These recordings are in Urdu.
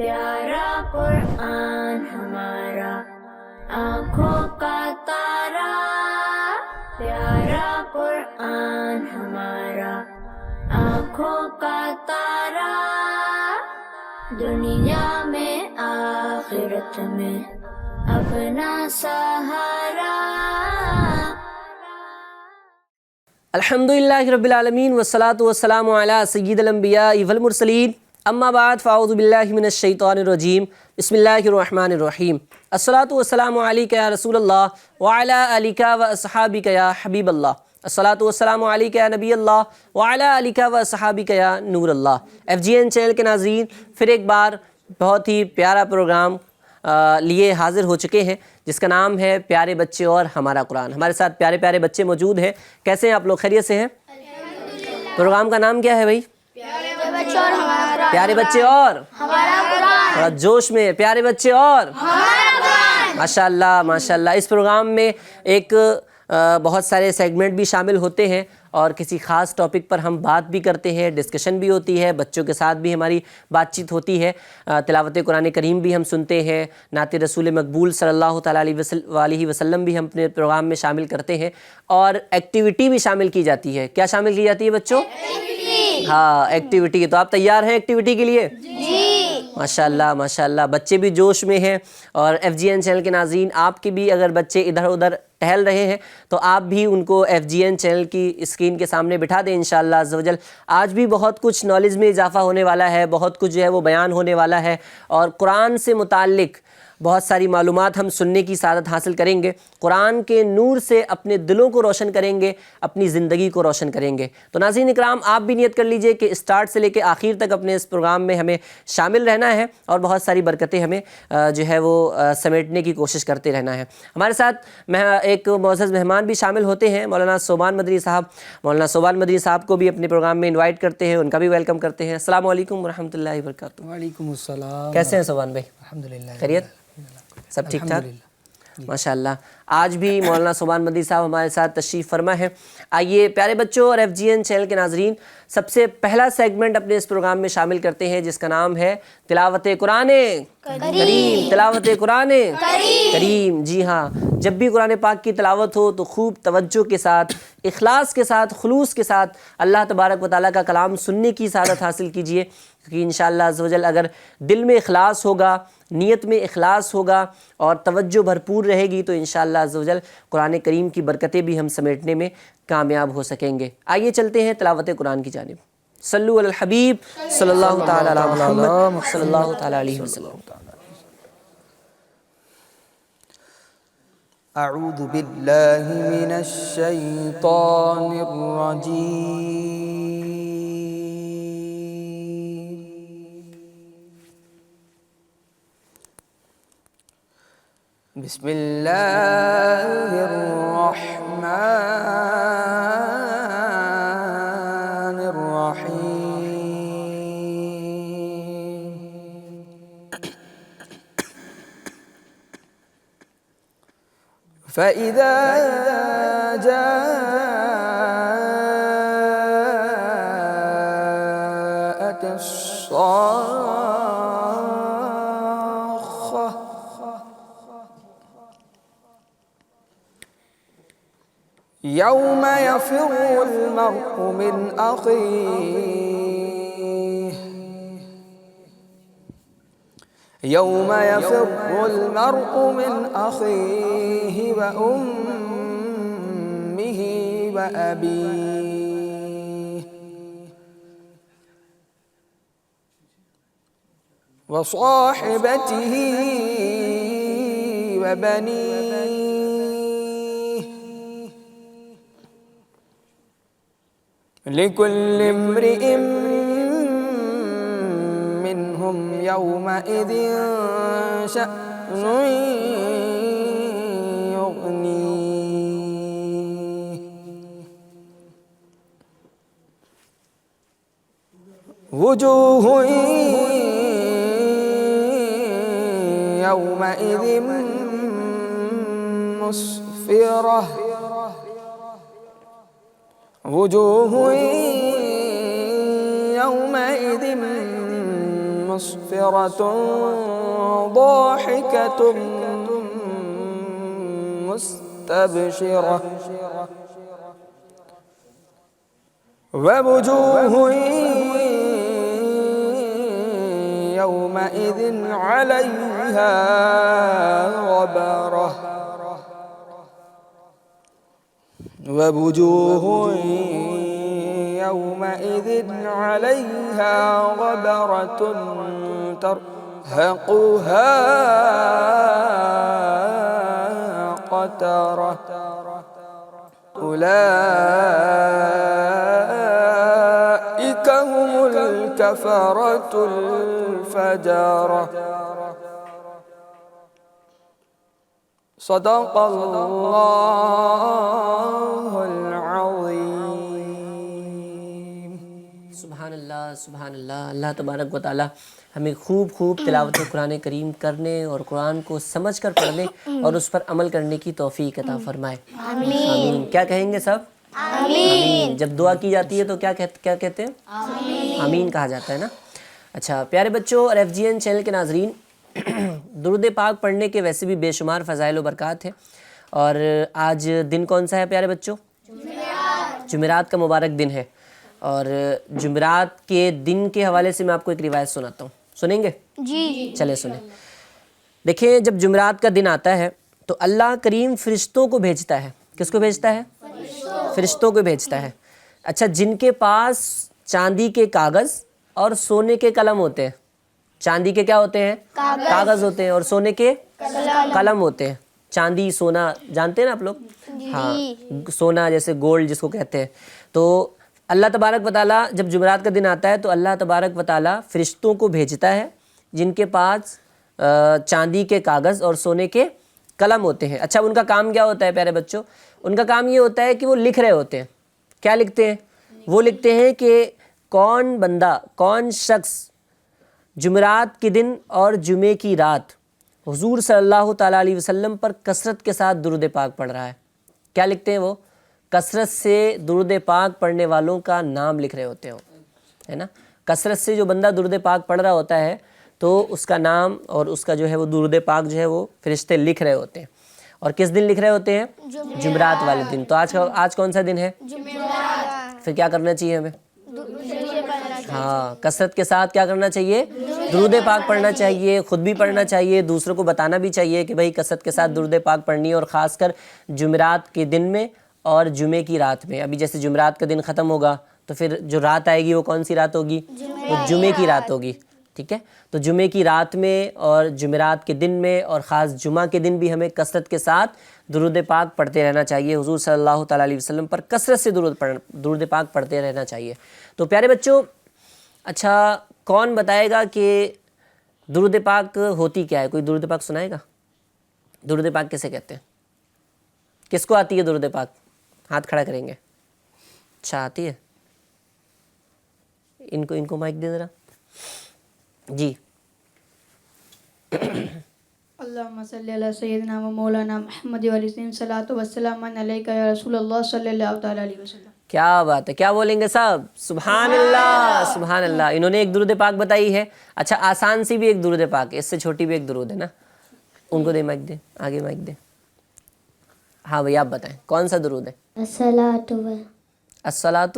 پیارا قرآن ہمارا آنکھوں کا تارا، پیارا قرآن ہمارا آنکھوں کا تارا، دنیا میں آخرت میں اپنا سہارا۔ الحمدللہ رب العالمین والصلاة والسلام علی سید الانبیاء والمرسلین، اما بعد فاعوذ باللہ من الشیطان الرجیم، بسم اللہ الرحمن الرحیم۔ الصلاة والسلام علیکہ یا رسول اللہ وعلی آلکہ واصحابکہ یا حبیب اللہ، الصلاة والسلام علیکہ یا نبی اللہ وعلی آلکہ واصحابکہ یا نور اللہ۔ FGN چینل کے ناظرین، پھر ایک بار بہت ہی پیارا پروگرام لیے حاضر ہو چکے ہیں جس کا نام ہے پیارے بچے اور ہمارا قرآن۔ ہمارے ساتھ پیارے پیارے بچے موجود ہیں۔ کیسے ہیں آپ لوگ؟ خیریت سے ہیں؟ پروگرام کا نام کیا ہے بھائی؟ پیارے بچے اور ہمارا قرآن۔ تھوڑا جوش میں، پیارے بچے اور ہمارا قرآن۔ ماشاءاللہ ماشاءاللہ۔ اس پروگرام میں ایک بہت سارے سیگمنٹ بھی شامل ہوتے ہیں اور کسی خاص ٹاپک پر ہم بات بھی کرتے ہیں، ڈسکشن بھی ہوتی ہے، بچوں کے ساتھ بھی ہماری بات چیت ہوتی ہے، تلاوت قرآن کریم بھی ہم سنتے ہیں، نعت رسول مقبول صلی اللہ تعالیٰ علیہ وسلم بھی ہم اپنے پروگرام میں شامل کرتے ہیں، اور ایکٹیویٹی بھی شامل کی جاتی ہے۔ کیا شامل کی جاتی ہے بچوں؟ ہاں، ایکٹیویٹی۔ تو آپ تیار ہیں ایکٹیویٹی کے لیے؟ جی ماشاءاللہ ماشاءاللہ۔ بچے بھی جوش میں ہیں، اور FGN چینل کے ناظرین، آپ کے بھی اگر بچے ادھر ادھر ٹہل رہے ہیں تو آپ بھی ان کو FGN چینل کی اسکرین کے سامنے بٹھا دیں انشاءاللہ عز و جل۔ آج بھی بہت کچھ نالج میں اضافہ ہونے والا ہے، بہت کچھ جو ہے وہ بیان ہونے والا ہے، اور قرآن سے متعلق بہت ساری معلومات ہم سننے کی سعادت حاصل کریں گے۔ قرآن کے نور سے اپنے دلوں کو روشن کریں گے، اپنی زندگی کو روشن کریں گے۔ تو ناظرین اکرام، آپ بھی نیت کر لیجئے کہ اسٹارٹ سے لے کے آخر تک اپنے اس پروگرام میں ہمیں شامل رہنا ہے، اور بہت ساری برکتیں ہمیں جو ہے وہ سمیٹنے کی کوشش کرتے رہنا ہے۔ ہمارے ساتھ ایک معزز مہمان بھی شامل ہوتے ہیں، مولانا صوبان مدنی صاحب۔ مولانا صوبان مدنی صاحب کو بھی اپنے پروگرام میں انوائٹ کرتے ہیں، ان کا بھی ویلکم کرتے ہیں۔ السلام علیکم ورحمۃ اللہ وبرکاتہ۔ وعلیکم السلام۔ کیسے ہیں صوبان بھائی؟ الحمدللہ۔ خیریت؟ سب ٹھیک ٹھاک؟ ماشاءاللہ۔ آج بھی مولانا صوبان مدنی صاحب ہمارے ساتھ تشریف فرما ہے۔ آئیے پیارے بچوں اور FGN چینل کے ناظرین، سب سے پہلا سیگمنٹ اپنے اس پروگرام میں شامل کرتے ہیں جس کا نام ہے تلاوت قرآن کریم۔ تلاوت قرآن کریم۔ جی ہاں، جب بھی قرآن پاک کی تلاوت ہو تو خوب توجہ کے ساتھ، اخلاص کے ساتھ، خلوص کے ساتھ اللہ تبارک و تعالیٰ کا کلام سننے کی سعادت حاصل کیجئے، کیونکہ انشاءاللہ عز و جل اگر دل میں اخلاص ہوگا، نیت میں اخلاص ہوگا، اور توجہ بھرپور رہے گی، تو انشاءاللہ عز و جل قرآن کریم کی برکتیں بھی ہم سمیٹنے میں کامیاب ہو سکیں گے۔ آئیے چلتے ہیں تلاوت قرآن کی جانب۔ صلو علی الحبیب صلی اللہ تعالیٰ علی محمد صلی اللہ تعالیٰ علیہ وسلم۔ اعوذ باللہ من الشیطان الرجیم، بسم اللہ الرحمن الرحیم۔ فَإِذَا جَاءَتِ الصَّاخَّةُ يَوْمَ يَفِرُّ الْمَرْءُ مِنْ أَخِيهِ يَوْمَ يَفِرُّ الْمَرْءُ مِنْ أَخِيهِ وَأُمِّهِ وَأَبِيهِ وَصَاحِبَتِهِ وَبَنِيهِ لِكُلِّ امْرِئٍ منهم يومئذ شأن يغنيه وجوه يومئذ مسفرة وجوه يومئذ مسفرة ضاحكة مستبشرة ووجوه يومئذ عليها غبرة ووجوه يومئذ عليها غبرة ترهقها قترة أولئك هم الكفرة الفجرة صدق الله العظيم. سبحان اللہ سبحان اللہ. اللہ تبارک و تعالی ہمیں خوب خوب تلاوت قرآن کریم کرنے اور قرآن کو سمجھ کر پڑھنے اور اس پر عمل کرنے کی توفیق عطا فرمائے. آمین. کیا کہیں گے سب؟ آمین. جب دعا کی جاتی ہے تو کیا کہتے ہیں؟ آمین کہا جاتا ہے نا. اچھا پیارے بچوں اور FGN چینل کے ناظرین، درود پاک پڑھنے کے ویسے بھی بے شمار فضائل و برکات ہیں، اور آج دن کون سا ہے پیارے بچوں؟ جمعرات کا مبارک دن ہے. اور جمعرات کے دن کے حوالے سے میں آپ کو ایک روایت سناتا ہوں، سنیں گے؟ جی چلے سنیں. دیکھیں جب جمعرات کا دن آتا ہے تو اللہ کریم فرشتوں کو بھیجتا ہے. کس کو بھیجتا ہے؟ فرشتوں کو بھیجتا ہے. اچھا جن کے پاس چاندی کے کاغذ اور سونے کے قلم ہوتے ہیں. چاندی کے کیا ہوتے ہیں؟ کاغذ ہوتے ہیں، اور سونے کے قلم ہوتے ہیں. چاندی سونا جانتے ہیں نا آپ لوگ؟ ہاں سونا جیسے گولڈ جس کو کہتے ہیں. تو اللہ تبارک و تعالیٰ جب جمعرات کا دن آتا ہے تو اللہ تبارک و تعالیٰ فرشتوں کو بھیجتا ہے جن کے پاس چاندی کے کاغذ اور سونے کے قلم ہوتے ہیں. اچھا ان کا کام کیا ہوتا ہے پیارے بچوں؟ ان کا کام یہ ہوتا ہے کہ وہ لکھ رہے ہوتے ہیں. کیا لکھتے ہیں؟ وہ لکھتے ہیں کہ کون بندہ، کون شخص جمعرات کے دن اور جمعے کی رات حضور صلی اللہ تعالیٰ علیہ وسلم پر کثرت کے ساتھ درود پاک پڑھ رہا ہے. کیا لکھتے ہیں وہ؟ کثرت سے درود پاک پڑھنے والوں کا نام لکھ رہے ہوتے ہیں، ہے نا. کثرت سے جو بندہ درود پاک پڑھ رہا ہوتا ہے تو اس کا نام اور اس کا جو ہے وہ درود پاک جو ہے وہ فرشتے لکھ رہے ہوتے ہیں. اور کس دن لکھ رہے ہوتے ہیں؟ جمعرات والے دن. تو آج کون سا دن ہے؟ جمعرات. پھر کیا کرنا چاہیے ہمیں؟ ہاں کثرت کے ساتھ کیا کرنا چاہیے؟ درود پاک پڑھنا چاہیے. خود بھی پڑھنا چاہیے، دوسروں کو بتانا بھی چاہیے کہ بھائی کثرت کے ساتھ درود پاک پڑھنی ہے، اور خاص کر جمعرات کے دن میں اور جمعے کی رات میں. ابھی جیسے جمعرات کا دن ختم ہوگا تو پھر جو رات آئے گی وہ کون سی رات ہوگی؟ وہ جمعے کی رات ہوگی. ٹھیک ہے، تو جمعے کی رات میں اور جمعرات کے دن میں اور خاص جمعہ کے دن بھی ہمیں کثرت کے ساتھ درود پاک پڑھتے رہنا چاہیے. حضور صلی اللہ تعالیٰ علیہ وسلم پر کثرت سے درود پاک پڑھتے رہنا چاہیے. تو پیارے بچوں اچھا کون بتائے گا کہ درود پاک ہوتی کیا ہے؟ کوئی درود پاک سنائے گا؟ درود پاک کیسے کہتے ہیں؟ کس کو آتی ہے درود پاک؟ ہاتھ کھڑا کریں گے. اچھا آتی ہے. ان کو مائک دے ذرا. جی اللہم صلی علی سیدنا و مولانا محمد و علیہ صلاۃ و السلام علیکہ یا رسول اللہ صلی اللہ تعالیٰ علیہ وسلم. کیا بات ہے، کیا بولیں گے صاحب؟ سبحان اللہ سبحان اللہ. انہوں نے ایک درود پاک بتائی ہے. اچھا آسان سی بھی ایک درود پاک ہے، اس سے چھوٹی بھی ایک درود ہے نا. ان کو دے مائک، دے آگے مائک دے. ہاں بھئی آپ بتائیں کون سا درود ہے؟ الصلاۃ.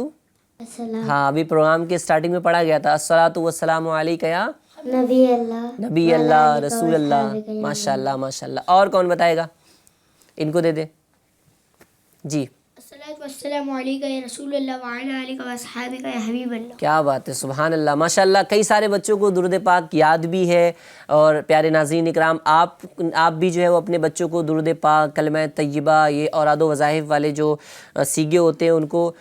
ہاں ابھی پروگرام کے سٹارٹنگ میں پڑھا گیا تھا الصلاۃ والسلام علیکہ یا نبی اللہ رسول اللہ. ماشاء اللہ ماشاء اللہ. اور کون بتائے گا؟ ان کو دے دے. جی والسلام علیکہ یا رسول اللہ وعلی آلہ و اصحابہ یا حبیب اللہ. کیا بات ہے، سبحان اللہ ماشاء اللہ. کئی سارے بچوں کو درود پاک یاد بھی ہے. اور پیارے ناظرین اکرام آپ بھی جو ہے وہ اپنے بچوں کو درود پاک، کلمہ طیبہ، یہ اوراد و وظائف والے جو سیگے ہوتے ہیں ان کو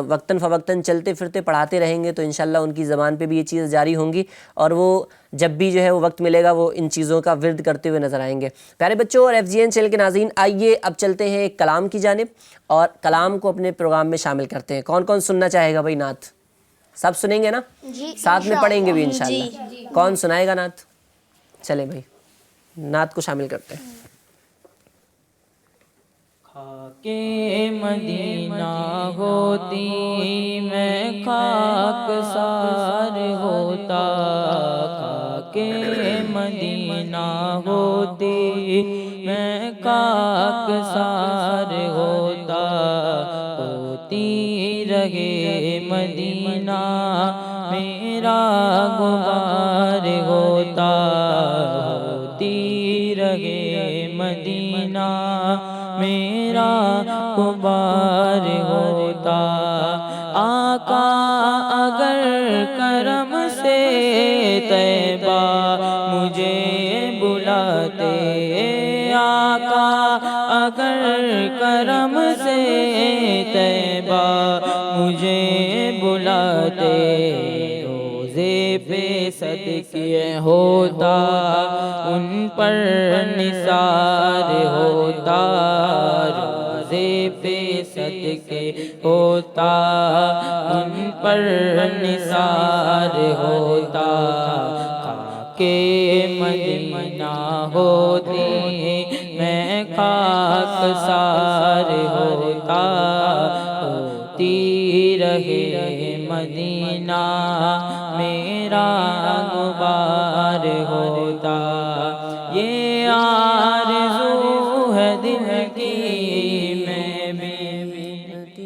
وقتاً فوقتاً چلتے پھرتے پڑھاتے رہیں گے تو انشاءاللہ ان کی زبان پہ بھی یہ چیز جاری ہوں گی، اور وہ جب بھی جو ہے وہ وقت ملے گا وہ ان چیزوں کا ورد کرتے ہوئے نظر آئیں گے. پیارے بچوں اور FGN چینل کے ناظرین آئیے اب چلتے ہیں ایک کلام کی جانب، اور کلام کو اپنے پروگرام میں شامل کرتے ہیں. کون کون سننا چاہے گا بھائی نعت؟ سب سنیں گے نا؟ ساتھ میں پڑھیں گے بھی انشاءاللہ. کون سنائے گا نعت؟ چلیں بھائی نعت کو شامل کرتے ہیں. خاکِ مدینہ ہوتی میں خاک سار ہوتا. خاکِ مدینہ ہوتی میں خاکسار ہوتا، ہوتی رہے مدینہ میرا غبار ہوتا، ہوتی رہے مدینہ میرا غبار ہوتا۔ آقا اگر کرم سے طیبہ مجھے بلاتے، آقا اگر کرم سے طیبہ مجھے بلاتے، روزے پہ صدقے ہوتا ان پر نثار ہوتا، روزے پہ صدقے ہوتا ان پر نثار ہوتا، خاکِ مدینہ ہوتی میں خاکسار ہوتا، ہوتی رہے مدینہ میرا غبار ہوتا۔ یہ آرزو ہے دل کی میں بھی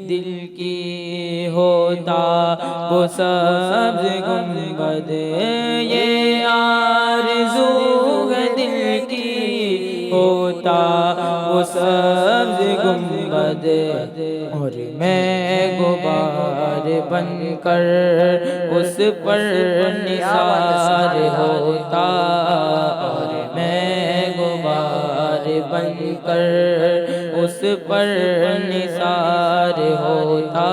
دل کی ہوتا وہ سبز گنبد، یہ آرزو ہے دل کی ہوتا وہ سبز گنبد، اور میں غبار بن کر اس پر نثار ہوتا، اور میں غبار بن کر اس پر نثار ہوتا،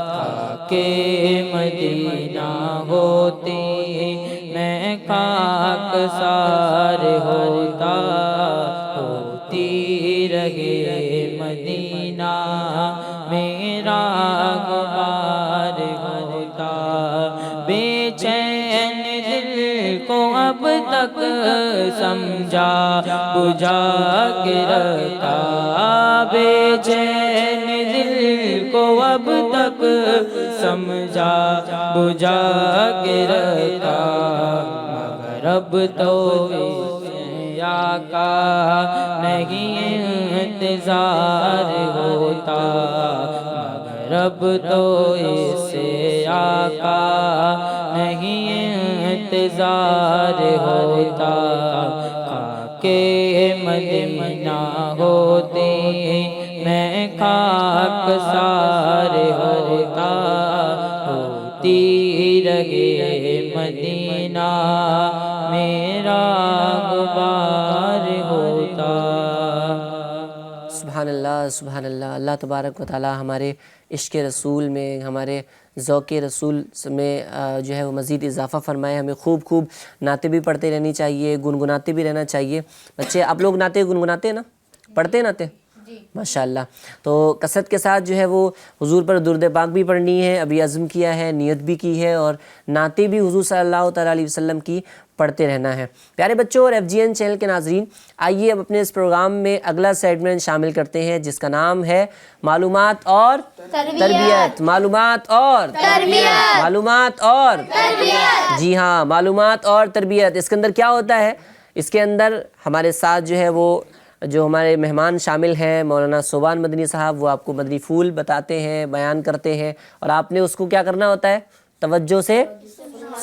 خاکِ مدینہ ہوتی میں خاکسار ہوتا، ہوتی رہے مدینہ میرا غبار ہوتا۔ بے چین دل کو اب تک سمجھا بجھا کے رکھتا، بے چین دل کو اب تک سمجھا بجھا کے رکھتا، مگر اب تو آقا نہیں انتظار ہوتا، مگر اب تو اس سے آقا نہیں انتظار ہوتا، خاکِ مدینہ ہوتی میں خاکسار ہوتا، ہوتی رہے مدینہ میرا غبار ہوتا۔ سبحان اللہ سبحان اللہ۔ اللہ تبارک و تعالی ہمارے عشق رسول میں، ہمارے ذوق رسول میں جو ہے وہ مزید اضافہ فرمائے۔ ہمیں خوب خوب نعتیں بھی پڑھتے رہنی چاہیے، گنگناتے بھی رہنا چاہیے۔ بچے آپ لوگ نعتیں گنگناتے ہیں نا، پڑھتے ہیں نعتیں؟ ماشاءاللہ۔ تو کثرت کے ساتھ جو ہے وہ حضور پر درود پاک بھی پڑھنی ہے، ابھی عزم کیا ہے، نیت بھی کی ہے، اور نعتیں بھی حضور صلی اللہ تعالیٰ علیہ وسلم کی پڑھتے رہنا ہے۔ پیارے بچوں اور FGN چینل کے ناظرین، آئیے اب اپنے اس پروگرام میں اگلا سیگمنٹ شامل کرتے ہیں جس کا نام ہے معلومات اور تربیت۔ معلومات اور تربیت، معلومات اور تربیت، جی ہاں، معلومات اور تربیت۔ اس کے اندر کیا ہوتا ہے؟ اس کے اندر ہمارے ساتھ جو ہے وہ جو ہمارے مہمان شامل ہیں مولانا صوبان مدنی صاحب، وہ آپ کو مدنی پھول بتاتے ہیں، بیان کرتے ہیں، اور آپ نے اس کو کیا کرنا ہوتا ہے؟ توجہ سے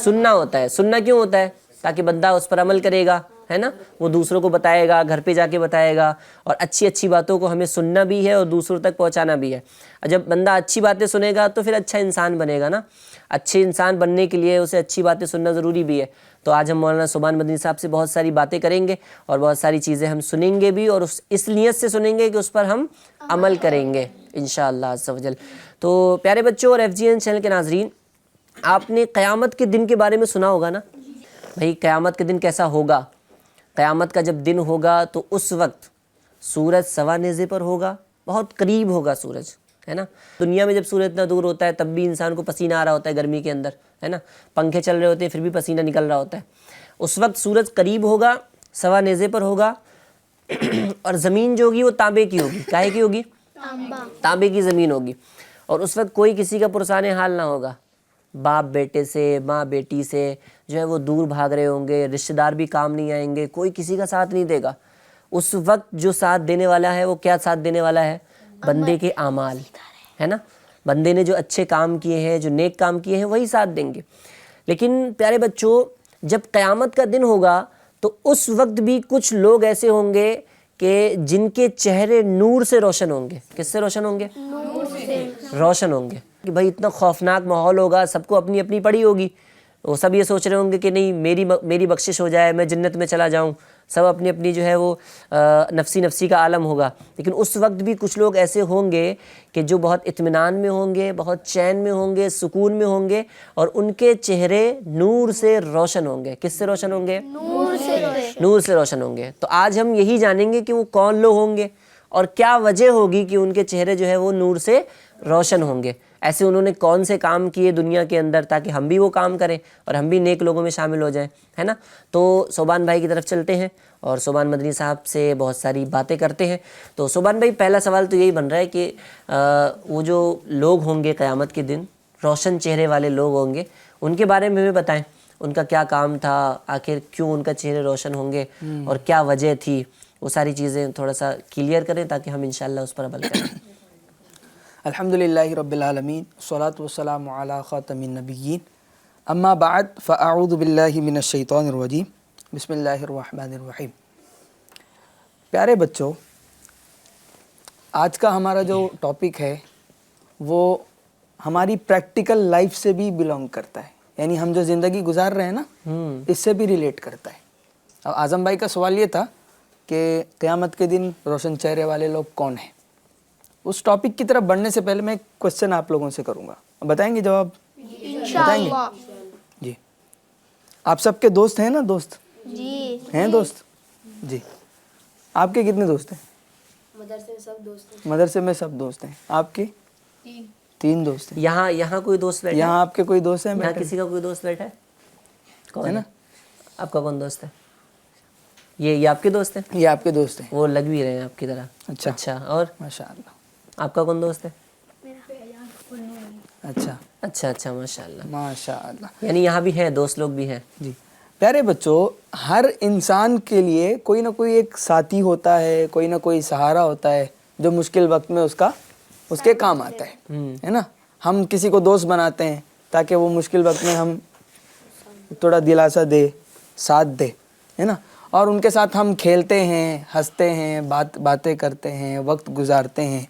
سننا ہوتا ہے۔ سننا کیوں ہوتا ہے؟ تاکہ بندہ اس پر عمل کرے گا، ہے نا، وہ دوسروں کو بتائے گا، گھر پہ جا کے بتائے گا، اور اچھی اچھی باتوں کو ہمیں سننا بھی ہے اور دوسروں تک پہنچانا بھی ہے۔ اور جب بندہ اچھی باتیں سنے گا تو پھر اچھا انسان بنے گا نا۔ اچھے انسان بننے کے لیے اسے اچھی باتیں سننا ضروری بھی ہے۔ تو آج ہم مولانا صوبان مدنی صاحب سے بہت ساری باتیں کریں گے اور بہت ساری چیزیں ہم سنیں گے بھی، اور اس نیت سے سنیں گے کہ اس پر ہم عمل کریں گے انشاءاللہ عز و جل۔ تو پیارے بچوں اور FGN چینل کے ناظرین، آپ نے قیامت کے دن کے بارے میں سنا ہوگا نا۔ بھئی قیامت کے دن کیسا ہوگا؟ قیامت کا جب دن ہوگا تو اس وقت سورج سوا نیزے پر ہوگا، بہت قریب ہوگا سورج، ہے نا۔ دنیا میں جب سورج اتنا دور ہوتا ہے تب بھی انسان کو پسینہ آ رہا ہوتا ہے گرمی کے اندر، ہے نا، پنکھے چل رہے ہوتے ہیں پھر بھی پسینہ نکل رہا ہوتا ہے۔ اس وقت سورج قریب ہوگا، سوا نیزے پر ہوگا، اور زمین جو ہوگی وہ تانبے کی ہوگی۔ کاہے کی ہوگی؟ تانبے کی زمین ہوگی۔ اور اس وقت کوئی کسی کا پرسان حال نہ ہوگا، باپ بیٹے سے، ماں بیٹی سے، جو ہے وہ دور بھاگ رہے ہوں گے, رشتہ دار بھی کام نہیں آئیں گے, کوئی کسی کا ساتھ نہیں دے گا. اس وقت جو ساتھ دینے والا ہے وہ کیا ساتھ دینے والا ہے؟ بندے کے اعمال, ہے نا. بندے نے جو اچھے کام کیے ہیں, جو نیک کام کیے ہیں, وہی ساتھ دیں گے. لیکن پیارے بچوں, جب قیامت کا دن ہوگا تو اس وقت بھی کچھ لوگ ایسے ہوں گے کہ جن کے چہرے نور سے روشن ہوں گے. کس سے روشن ہوں گے؟ نور سے روشن ہوں گے. کہ بھائی اتنا خوفناک ماحول ہوگا, سب کو اپنی اپنی پڑی ہوگی, وہ سب یہ سوچ رہے ہوں گے کہ نہیں میری بخشش ہو جائے, میں جنت میں چلا جاؤں. سب اپنی اپنی جو ہے وہ نفسی کا عالم ہوگا. لیکن اس وقت بھی کچھ لوگ ایسے ہوں گے کہ جو بہت اطمینان میں ہوں گے, بہت چین میں ہوں گے, سکون میں ہوں گے, اور ان کے چہرے نور سے روشن ہوں گے. کس سے روشن ہوں گے؟ نور سے روشن ہوں گے. تو آج ہم یہی جانیں گے کہ وہ کون لوگ ہوں گے اور کیا وجہ ہوگی کہ ان کے چہرے جو ہے وہ نور سے روشن ہوں گے. ایسے انہوں نے کون سے کام کیے دنیا کے اندر تاکہ ہم بھی وہ کام کریں اور ہم بھی نیک لوگوں میں شامل ہو جائیں, ہے نا. تو صوبان بھائی کی طرف چلتے ہیں اور صوبان مدنی صاحب سے بہت ساری باتیں کرتے ہیں. تو صوبان بھائی, پہلا سوال تو یہی بن رہا ہے کہ وہ جو لوگ ہوں گے قیامت کے دن, روشن چہرے والے لوگ ہوں گے, ان کے بارے میں ہمیں بتائیں. ان کا کیا کام تھا, آخر کیوں ان کا چہرے روشن ہوں گے اور کیا وجہ تھی, وہ ساری چیزیں تھوڑا سا کلیئر کریں تاکہ ہم انشاءاللہ اس پر عمل کریں. الحمدللہ رب العالمین, والصلاة والسلام علی خاتم النبیین, اما بعد فاعوذ باللہ من الشیطان الرجیم, بسم اللہ الرحمن الرحیم. پیارے بچوں, آج کا ہمارا جو ٹاپک ہے وہ ہماری پریکٹیکل لائف سے بھی بلانگ کرتا ہے, یعنی ہم جو زندگی گزار رہے ہیں نا, اس سے بھی ریلیٹ کرتا ہے. اب اعظم بھائی کا سوال یہ تھا کہ قیامت کے دن روشن چہرے والے لوگ کون ہیں. اس ٹاپک کی طرف بڑھنے سے پہلے میں ایک کوسچن آپ لوگوں سے کروں گا, بتائیں گے جواب؟ بتائیں گے جی. آپ سب کے دوست ہیں نا؟ دوست جی ہیں دوست جی. آپ کے کتنے دوست ہیں؟ مدرسے میں سب دوست ہیں. آپ کے 3 دوست ہیں. یہاں کوئی دوست بیٹھا ہے؟ یہاں آپ کے کوئی دوست ہیں؟ یہاں کسی کا کوئی دوست بیٹھا ہے؟ کون ہے نا؟ آپ کا کون دوست ہے؟ یہ آپ کے دوست ہیں؟ یہ آپ کے دوست ہیں. وہ لگ بھی رہے ہیں آپ کی طرح. اچھا, اور ماشاء اللہ. آپ کا کون دوست ہے؟ اچھا ماشاء اللہ. ماشاء اللہ. یعنی یہاں بھی ہیں دوست لوگ بھی ہیں. جی پیارے بچوں, ہر انسان کے لیے کوئی نہ کوئی ایک ساتھی ہوتا ہے, کوئی نہ کوئی سہارا ہوتا ہے جو مشکل وقت میں اس کے کام آتا ہے نا. ہم کسی کو دوست بناتے ہیں تاکہ وہ مشکل وقت میں ہم تھوڑا دلاسا دے, ساتھ دے, ہے نا. اور ان کے ساتھ ہم کھیلتے ہیں, ہنستے ہیں, باتیں کرتے ہیں, وقت گزارتے ہیں.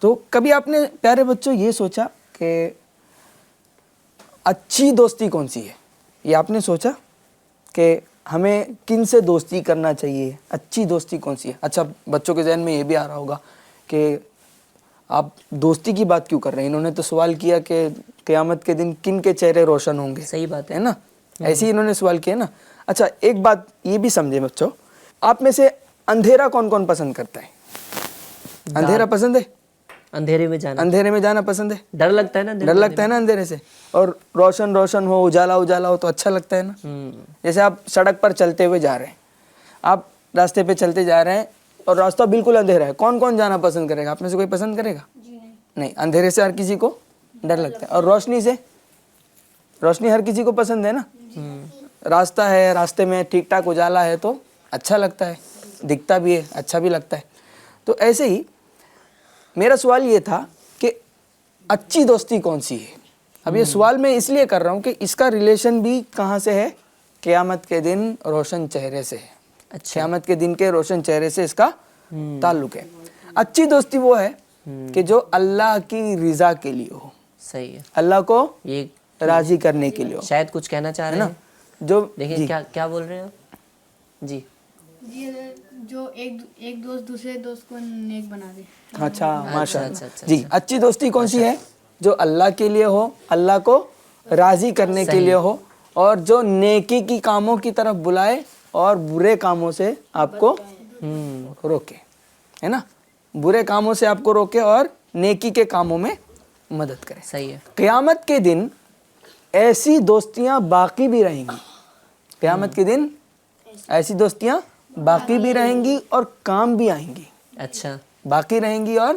تو کبھی آپ نے پیارے بچوں یہ سوچا کہ اچھی دوستی کون سی ہے؟ یہ آپ نے سوچا کہ ہمیں کن سے دوستی کرنا چاہیے, اچھی دوستی کون سی ہے؟ اچھا, بچوں کے ذہن میں یہ بھی آ رہا ہوگا کہ آپ دوستی کی بات کیوں کر رہے ہیں, انہوں نے تو سوال کیا کہ قیامت کے دن کن کے چہرے روشن ہوں گے. صحیح بات ہے نا, ایسے ہی انہوں نے سوال کیا نا. اچھا, ایک بات یہ بھی سمجھے بچوں, آپ میں سے اندھیرا کون کون پسند کرتا ہے؟ اندھیرا پسند ہے؟ اندھیرے میں جانا پسند ہے؟ ڈر لگتا ہے نا. ڈر لگتا ہے نا اندھیرے سے. اور روشن ہو, اجالا ہو تو اچھا لگتا ہے نا. جیسے آپ سڑک پر چلتے ہوئے جا رہے ہیں, آپ راستے پہ چلتے جا رہے ہیں اور راستہ بالکل اندھیرا ہے, کون جانا پسند کرے گا؟ آپ میں سے کوئی پسند کرے گا؟ نہیں. اندھیرے سے ہر کسی کو ڈر لگتا ہے. اور روشنی ہر کسی کو پسند ہے نا. راستہ ہے, راستے میں ٹھیک ٹھاک اجالا ہے تو اچھا لگتا ہے, دکھتا بھی ہے, اچھا بھی لگتا ہے. تو ایسے ہی میرا سوال یہ تھا کہ اچھی دوستی کون سی ہے. اب یہ سوال میں اس لیے کر رہا ہوں کہ اس کا ریلیشن بھی کہاں سے ہے؟ قیامت کے دن روشن چہرے سے ہے. قیامت کے دن کے روشن چہرے سے اس کا تعلق ہے. اچھی دوستی وہ ہے کہ جو اللہ کی رضا کے لیے ہو. صحیح ہے. اللہ کو یہ راضی کرنے کے لیے ہو. شاید کچھ کہنا چاہ رہے ہیں جو دیکھیں کیا بول رہے ہیں آپ. جی جو ایک دوست دوسرے دوست کو نیک بنا دے. اچھا, ماشاء اللہ. جی, اچھی دوستی کون سی ہے؟ جو اللہ کے لیے ہو, اللہ کو راضی کرنے کے لیے ہو, اور جو نیکی کی کاموں کی طرف بلائے اور برے کاموں سے آپ کو روکے, ہے نا. برے کاموں سے آپ کو روکے اور نیکی کے کاموں میں مدد کرے. صحیح ہے. قیامت کے دن ایسی دوستیاں باقی بھی رہیں گی. قیامت کے دن ایسی دوستیاں باقی بھی رہیں گی اور کام بھی آئیں گی. اچھا, باقی رہیں گی اور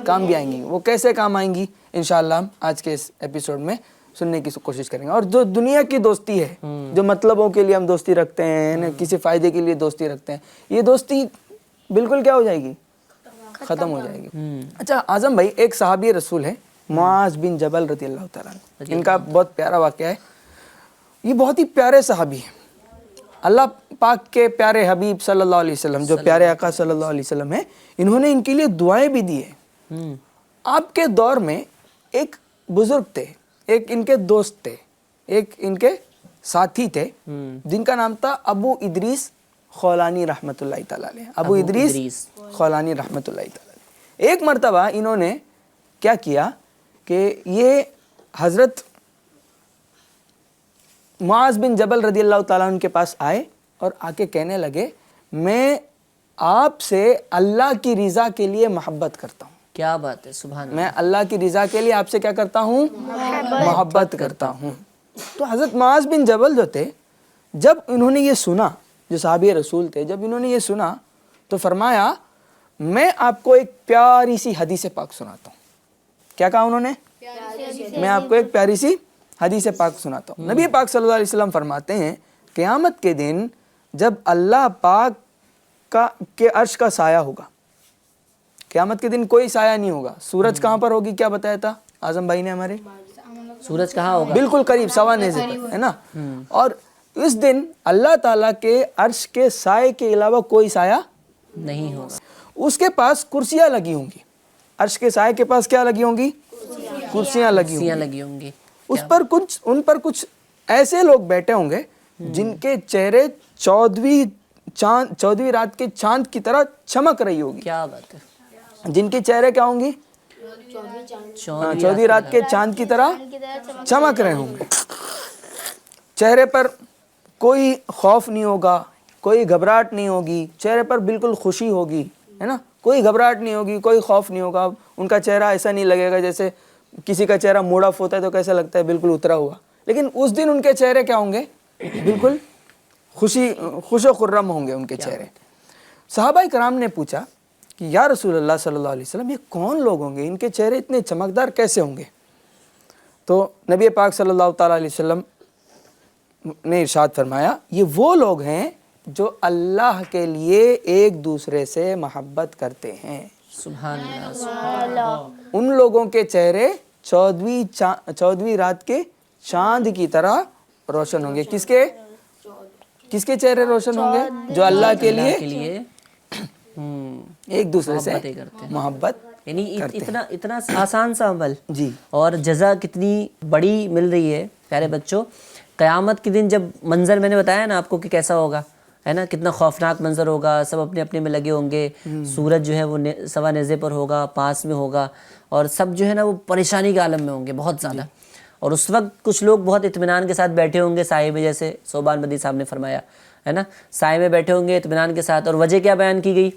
کام بھی آئیں گی. وہ کیسے کام آئیں گی انشاءاللہ ہم آج کے اس ایپیسوڈ میں سننے کی کوشش کریں گے. اور جو دنیا کی دوستی ہے, جو مطلبوں کے لیے ہم دوستی رکھتے ہیں, کسی فائدے کے لیے دوستی رکھتے ہیں, یہ دوستی بالکل کیا ہو جائے گی, ختم ہو جائے گی. اچھا اعظم بھائی, ایک صحابی رسول ہے معاذ بن جبل رضی اللہ تعالیٰ عنہ, ان کا بہت پیارا واقعہ ہے. یہ بہت ہی پیارے صحابی ہیں. اللہ پاک کے پیارے حبیب صلی اللہ علیہ وسلم, جو پیارے آقا صلی اللہ علیہ وسلم ہیں, انہوں نے ان کے لیے دعائیں بھی دی ہیں. آپ کے دور میں ایک بزرگ تھے, ایک ان کے دوست تھے, ایک ان کے ساتھی تھے, جن کا نام تھا ابو ادریس خولانی رحمۃ اللہ تعالیٰ علیہ. ابو ادریس خولانی رحمۃ اللہ تعالیٰ علیہ. ایک مرتبہ انہوں نے کیا کیا کہ یہ حضرت معاذ بن جبل رضی اللہ تعالیٰ عنہ کے پاس آئے اور آ کے کہنے لگے, میں آپ سے اللہ کی رضا کے لیے محبت کرتا ہوں. کیا بات ہے, سبحان اللہ. میں اللہ کی رضا کے لیے آپ سے کیا کرتا ہوں, محبت کرتا ہوں. تو حضرت معاذ بن جبل جو تھے, جب انہوں نے یہ سنا, جو صحابی رسول تھے, جب انہوں نے یہ سنا تو فرمایا, میں آپ کو ایک پیاری سی حدیث پاک سناتا ہوں. کیا کہا انہوں نے, میں آپ کو ایک پیاری سی حدیث پاک سناتا ہوں. نبی پاک صلی اللہ علیہ وسلم فرماتے ہیں, قیامت کے دن جب اللہ پاک کے عرش کا سایہ ہوگا, قیامت کے دن کوئی سایہ نہیں ہوگا. سورج کہاں پر ہوگی, کیا بتایا تھا اعظم بھائی نے ہمارے, سورج کہاں ہوگا, بالکل قریب, سوا نیزے پر, ہے نا. اور اس دن اللہ تعالیٰ کے عرش کے سائے کے علاوہ کوئی سایہ نہیں ہوگا. اس کے پاس کرسیاں لگی ہوں گی. عرش کے سائے کے پاس کیا لگی ہوں گی, کرسیاں لگی ہوں گی. اس پر ان پر کچھ ایسے لوگ بیٹھے ہوں گے جن کے چہرے 14ویں رات کے چاند کی طرح چمک رہی ہوگی. کیا بات ہے, جن کے چہرے کیا ہوں گی, 14ویں رات کے چاند کی طرح چمک رہے ہوں گے. چہرے پر کوئی خوف نہیں ہوگا, کوئی گھبراہٹ نہیں ہوگی, چہرے پر بالکل خوشی ہوگی, ہے نا. کوئی گھبراہٹ نہیں ہوگی, کوئی خوف نہیں ہوگا. ان کا چہرہ ایسا نہیں لگے گا جیسے کسی کا چہرہ موڈ آف ہوتا ہے تو کیسا لگتا ہے, بالکل اترا ہوا. لیکن اس دن ان کے چہرے کیا ہوں گے, بالکل خوش و خرم ہوں گے ان کے چہرے. صحابہ کرام نے پوچھا کہ یا رسول اللہ صلی اللہ علیہ وسلم, یہ کون لوگ ہوں گے, ان کے چہرے اتنے چمکدار کیسے ہوں گے؟ تو نبی پاک صلی اللہ تعالیٰ علیہ وسلم نے ارشاد فرمایا, یہ وہ لوگ ہیں جو اللہ کے لیے ایک دوسرے سے محبت کرتے ہیں. سبحان اللہ. ان لوگوں کے چہرے 14ویں رات کے چاند کی طرح روشن ہوں گے. کس کے چہرے روشن ہوں گے؟ جو اللہ کے لیے ایک دوسرے سے محبت, یعنی اتنا آسان سا عمل جی, اور جزا کتنی بڑی مل رہی ہے. پیارے بچوں, قیامت کے دن جب منظر میں نے بتایا نا آپ کو کہ کیسا ہوگا, ہے نا, کتنا خوفناک منظر ہوگا. سب اپنے اپنے میں لگے ہوں گے, سورج جو ہے وہ سوا نیزے پر ہوگا, پاس میں ہوگا, اور سب جو ہے نا وہ پریشانی کے عالم میں ہوں گے بہت زیادہ. اور اس وقت کچھ لوگ بہت اطمینان کے ساتھ بیٹھے ہوں گے سائے میں, جیسے صوبان مدی صاحب نے فرمایا, ہے نا, سائے میں بیٹھے ہوں گے اطمینان کے ساتھ. اور وجہ کیا بیان کی گئی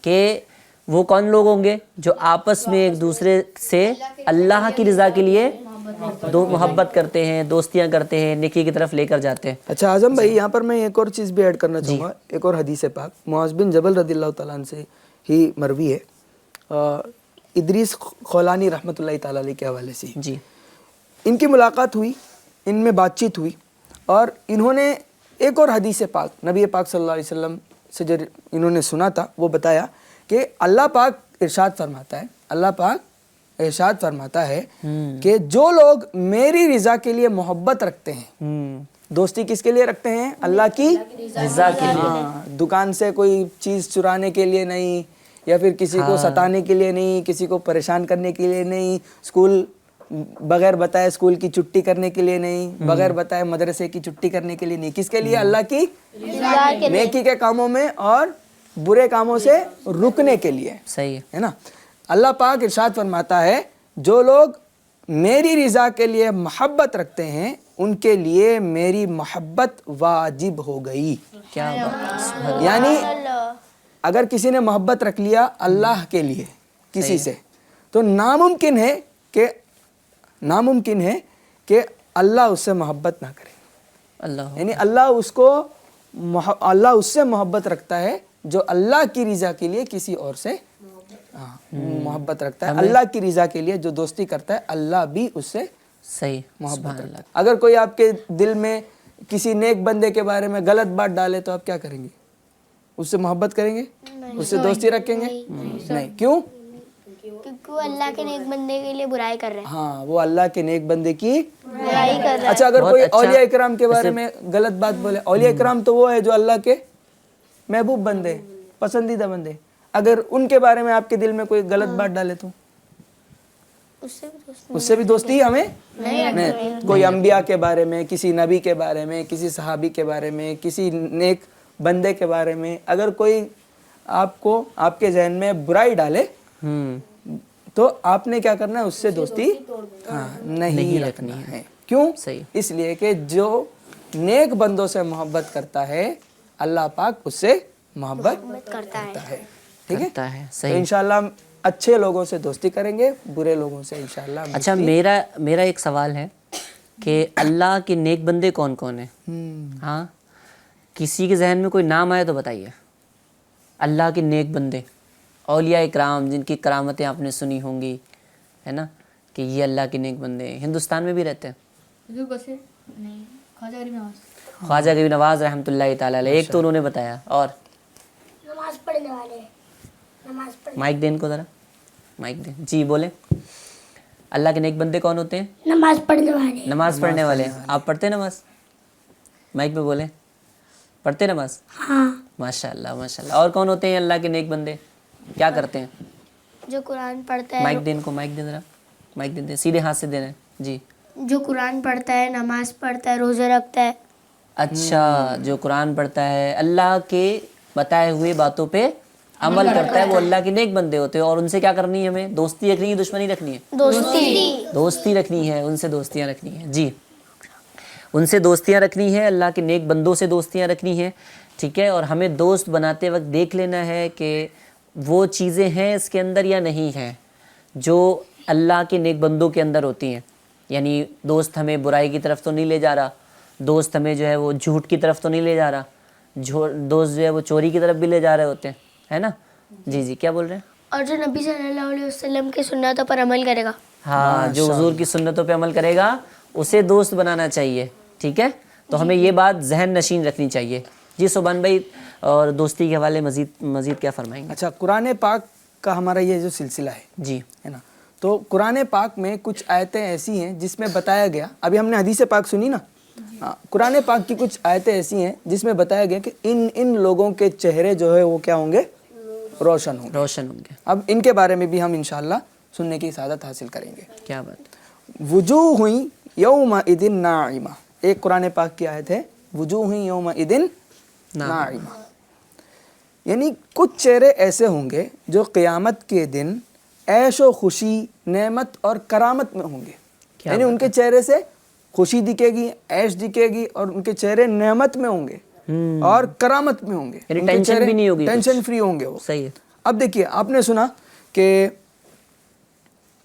کہ وہ کون لوگ ہوں گے جو آپس میں ایک دوسرے سے اللہ کی رضا کے لیے محبت کرتے ہیں, دوستیاں کرتے ہیں, نیکی کی طرف لے کر جاتے ہیں. اچھا اعظم بھائی, یہاں پر میں ایک اور چیز بھی ایڈ کرنا چاہوں گا. ایک اور حدیث پاک معاذ بن جبل رضی اللہ تعالیٰ عنہ سے ہی مروی ہے, ادریس خولانی رحمۃ اللہ تعالیٰ علیہ کے حوالے سے. جی, ان کی ملاقات ہوئی, ان میں بات چیت ہوئی, اور انہوں نے ایک اور حدیث پاک نبی پاک صلی اللہ علیہ وسلم سے جو انہوں نے سنا تھا وہ بتایا کہ اللہ پاک ارشاد فرماتا ہے, اللہ پاک ارشاد فرماتا ہے کہ جو لوگ میری رضا کے لیے محبت رکھتے ہیں, دوستی کس کے لیے رکھتے ہیں, اللہ کی رضا کے لیے. دکان سے کوئی چیز چرانے کے لیے نہیں, یا پھر کسی کو ستانے کے لیے نہیں, کسی کو پریشان کرنے کے لیے نہیں, اسکول بغیر بتائے اسکول کی چھٹی کرنے کے لیے نہیں, بغیر بتائے مدرسے کی چھٹی کرنے کے لیے نہیں. کس کے لیے, اللہ کی نیکی کے کاموں میں اور برے کاموں سے رکنے کے لیے. صحیح ہے نا. اللہ پاک ارشاد فرماتا ہے جو لوگ میری رضا کے لیے محبت رکھتے ہیں ان کے لیے میری محبت واجب ہو گئی. کیا بات ہے. یعنی اگر کسی نے محبت رکھ لیا اللہ کے لیے کسی سے, تو ناممکن ہے کہ اللہ اس سے محبت نہ کرے. اللہ, یعنی اللہ اس سے محبت رکھتا ہے جو اللہ کی رضا کے لیے کسی اور سے محبت رکھتا ہے. اللہ کی رضا کے لیے جو دوستی کرتا ہے اللہ بھی اس سے صحیح، محبت سبحان رکھتا اللہ، ہے۔ اگر کوئی آپ کے دل میں کسی نیک بندے کے بارے میں غلط بات ڈالے تو آپ کیا کریں گے؟ اس سے محبت کریں گے؟ اس سے دوستی رکھیں گے؟ نہیں۔ کیوں؟ کیونکہ وہ اللہ کے نیک بندے کے لیے برائی کر رہے ہیں، ہاں، وہ اللہ کے نیک بندے کی برائی کر رہے ہیں۔ اچھا، اگر بہت کوئی اچھا۔ اولیاء اکرام کے بارے میں غلط بات بولے، اولیاء اکرام تو وہ ہے جو اللہ کے محبوب بندے، پسندیدہ بندے، اگر ان کے بارے میں آپ کے دل میں کوئی غلط بات ڈالے تو اس سے بھی دوستی ہمیں نہیں۔ کوئی انبیاء کے بارے میں، کسی نبی کے بارے میں، کسی صحابی کے بارے میں، کسی نیک بندے کے بارے میں اگر کوئی آپ کو آپ کے ذہن میں برائی ڈالے تو آپ نے کیا کرنا ہے؟ اس سے دوستی نہیں رکھنا ہے۔ کیوں؟ صحیح۔ اس لیے کہ جو نیک بندوں سے محبت کرتا ہے اللہ پاک اس سے محبت کرتا ہے، ٹھیک ہے؟ کرتا ہے، تو صحیح۔ انشاءاللہ اچھے لوگوں سے دوستی کریں گے، برے لوگوں سے انشاءاللہ اچھا، میرا ایک سوال ہے کہ اللہ کے نیک بندے کون کون ہیں؟ ہاں، کسی کے ذہن میں کوئی نام آئے تو بتائیے۔ اللہ کے نیک بندے، اولیاء اکرام جن کی کرامتیں آپ نے سنی ہوں گی، ہے نا، کہ یہ اللہ کے نیک بندے ہیں، ہندوستان میں بھی رہتے ہیں۔ خواجہ غریب نواز رحمۃ اللہ تعالیٰ علیہ، ایک تو انہوں نے بتایا، اور نماز پڑھنے والے، مائک دیں ان کو ذرا، مائک دیں، جی بولیں۔ اللہ کے نیک بندے کون ہوتے ہیں؟ نماز پڑھنے والے، نماز پڑھنے والے۔ آپ پڑھتے ہیں نماز؟ مائک پہ بولیں، پڑھتے نماز؟ ہاں، ماشاء اللہ ماشاء اللہ۔ اور کون ہوتے ہیں اللہ کے نیک بندے؟ کیا کرتے ہیں؟ جو قرآن پڑھتا ہے، مائک دیں ان کو، مائک دیں ذرا، مائک دیں، سیدھے ہاتھ سے دے رہے ہیں جی۔ جو قرآن پڑھتا ہے، نماز پڑھتا ہے، روزے رکھتا ہے، اچھا، جو قرآن پڑھتا ہے، اللہ کے بتائے ہوئے باتوں پہ عمل کرتا ہے، وہ اللہ کے نیک بندے ہوتے ہیں۔ اور ان سے کیا کرنی ہے ہمیں؟ دوستی رکھنی ہے، دشمنی رکھنی ہے؟ دوستی رکھنی ہے، ان سے دوستیاں رکھنی ہیں جی، ان سے دوستیاں رکھنی ہے، اللہ کے نیک بندوں سے دوستیاں رکھنی ہیں، ٹھیک ہے۔ اور ہمیں دوست بناتے وقت دیکھ لینا ہے کہ وہ چیزیں ہیں اس کے اندر یا نہیں ہیں جو اللہ کے نیک بندوں کے اندر ہوتی ہیں۔ یعنی دوست ہمیں برائی کی طرف تو نہیں لے جا رہا، دوست ہمیں جو ہے وہ جھوٹ کی طرف تو نہیں لے جا رہا، دوست جو ہے وہ چوری کی طرف بھی لے جا رہے ہوتے ہیں، ہے نا؟ جی کیا بول رہے ہیں؟ اور جو نبی صلی اللہ علیہ وسلم کی سنتوں پر عمل کرے گا، ہاں، جو حضور کی سنتوں پہ عمل کرے گا اسے دوست بنانا چاہیے، ٹھیک ہے۔ تو ہمیں یہ بات ذہن نشین رکھنی چاہیے۔ جی سبحان بھائی، اور دوستی کے حوالے مزید کیا فرمائیں گے؟ اچھا، قرآن پاک کا ہمارا یہ جو سلسلہ جی ہے نا، تو قرآن پاک میں کچھ آیتیں ایسی ہیں جس میں بتایا گیا، ابھی ہم نے حدیث پاک سنی نا، قرآن پاک کی کچھ آیتیں ایسی ہیں جس میں بتایا گیا کہ ان لوگوں کے چہرے جو ہے وہ کیا ہوں گے؟ روشن ہوں گے۔ اب ان کے بارے میں بھی ہم انشاءاللہ سننے کی سعادت حاصل کریں گے۔ کیا بات؟ وجوہ یومئذ ناعمہ، ایک قرآن پاک کی آیت ہے، وجوہ یومئذ ناعمہ، یعنی کچھ چہرے ایسے ہوں گے جو قیامت کے دن عیش و خوشی، نعمت اور کرامت میں ہوں گے، یعنی ان کے چہرے سے خوشی دکھے گی، عیش دکھے گی، اور ان کے چہرے نعمت میں ہوں گے اور کرامت میں ہوں گے، یعنی ٹینشن بھی نہیں ہوگی، ٹینشن فری ہوں گے وہ۔ صحیح ہے۔ اب دیکھیے، آپ نے سنا کہ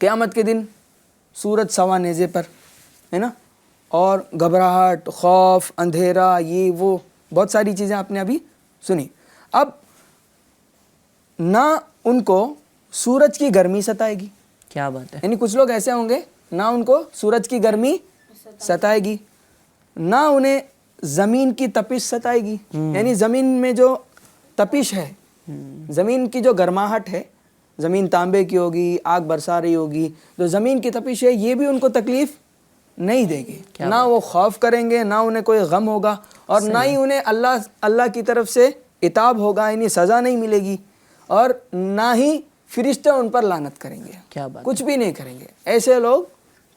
قیامت کے دن سورج سوا نیزے پر ہے نا، اور گھبراہٹ، خوف، اندھیرا، یہ وہ بہت ساری چیزیں آپ نے ابھی سنی۔ اب نہ ان کو سورج کی گرمی ستائے گی، کیا بات ہے، یعنی کچھ لوگ ایسے ہوں گے نہ ان کو سورج کی گرمی ستائے گی، نہ انہیں زمین کی تپش ستائے گی، یعنی زمین میں جو تپش ہے، زمین کی جو گرماہٹ ہے، زمین تانبے کی ہوگی، آگ برسا رہی ہوگی، جو زمین کی تپش ہے یہ بھی ان کو تکلیف نہیں دے گی، نہ وہ خوف کریں گے، نہ انہیں کوئی غم ہوگا، اور نہ ہی انہیں اللہ کی طرف سے عتاب ہوگا، یعنی سزا نہیں ملے گی، اور نہ ہی فرشتے ان پر لعنت کریں گے، کیا بات، کچھ بھی نہیں کریں گے۔ ایسے لوگ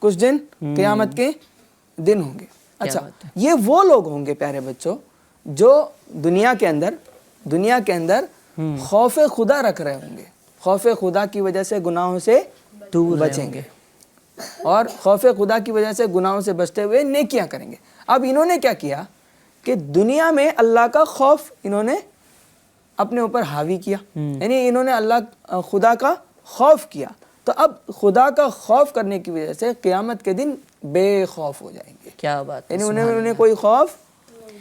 کچھ دن قیامت کے دن ہوں گے۔ اچھا، یہ وہ لوگ ہوں گے پیارے بچوں جو دنیا کے اندر خوف خدا رکھ رہے ہوں گے، خوف خدا کی وجہ سے گناہوں سے دور بچیں گے، اور خوف خدا کی وجہ سے گناہوں سے بچتے ہوئے نیکیاں کریں گے۔ اب انہوں نے کیا کیا کہ دنیا میں اللہ کا خوف انہوں نے اپنے اوپر حاوی کیا، یعنی انہوں نے خدا کا خوف کیا، تو اب خدا کا خوف کرنے کی وجہ سے قیامت کے دن بے خوف ہو جائیں گے۔ کیا بات، یعنی انہیں کوئی خوف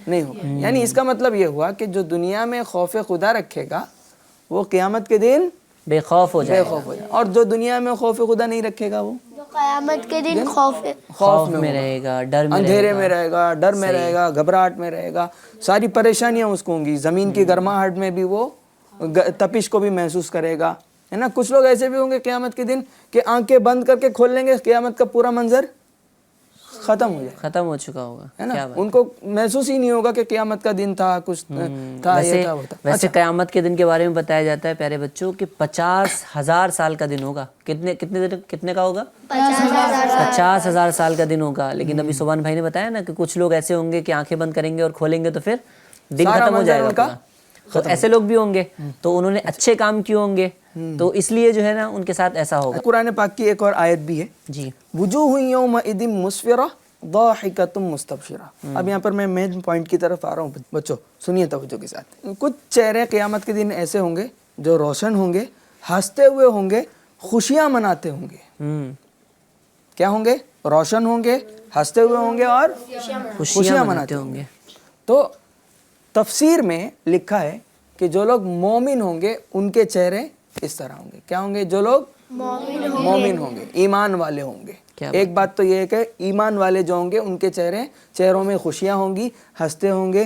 نہیں ہوگا، یعنی اس کا مطلب یہ ہوا کہ جو دنیا میں خوف خدا رکھے گا وہ قیامت کے دن بے خوف ہو جائے گا، اور جو دنیا میں خوف خدا نہیں رکھے گا وہ قیامت کے دن خوف خوف میں رہے گا, ڈر میں اندھیرے میں رہے گا, ڈر میں رہے گا, گھبراہٹ میں رہے گا, ساری پریشانیاں اس کو ہوں گی. زمین کی گرماہٹ میں بھی وہ تپش کو بھی محسوس کرے گا, ہے نا. کچھ لوگ ایسے بھی ہوں گے قیامت کے دن کہ آنکھیں بند کر کے کھول لیں گے, قیامت کا پورا منظر ختم ہو جائے, ختم ہو چکا ہوگا, ہے نا. ان کو محسوس ہی نہیں ہوگا کہ قیامت کا دن تھا, کچھ تھا, یہ تھا, وہ تھا. ویسے قیامت کے دن کے بارے میں بتایا جاتا ہے پیارے بچوں کہ 50,000 سال کا دن ہوگا. کتنے کا ہوگا؟ 50,000 سال کا دن ہوگا. لیکن ابھی سبحان بھائی نے بتایا نا کہ کچھ لوگ ایسے ہوں گے کہ آنکھیں بند کریں گے اور کھولیں گے تو پھر دن ختم ہو جائے گا پورا. تو ایسے لوگ بھی ہوں گے, تو انہوں نے اچھے کام کیے ہوں گے, تو اس لیے جو ہے نا ان کے ساتھ ایسا ہوگا. قرآن پاک کی ایک اور آیت بھی ہے, جی, وجوہ یومئذ مسفرہ ضاحکۃ مستبشرہ. اب یہاں پر میں مین پوائنٹ کی طرف آ رہا ہوں بچوں, سنیے توجہ کے ساتھ. کچھ چہرے قیامت کے دن ایسے ہوں گے جو روشن ہوں گے, ہنستے ہوئے ہوں گے, خوشیاں مناتے ہوں گے. کیا ہوں گے؟ روشن ہوں گے, ہنستے ہوئے ہوں گے اور خوشیاں مناتے ہوں گے. تو تفسیر میں لکھا ہے کہ جو لوگ مومن ہوں گے ان کے چہرے اس طرح ہوں گے. کیا ہوں گے؟ جو لوگ مومن ہوں گے, ایمان والے ہوں گے. ایک بات تو یہ ہے کہ ایمان والے جو ہوں گے ان کے چہروں میں خوشیاں ہوں گی, ہنستے ہوں گے,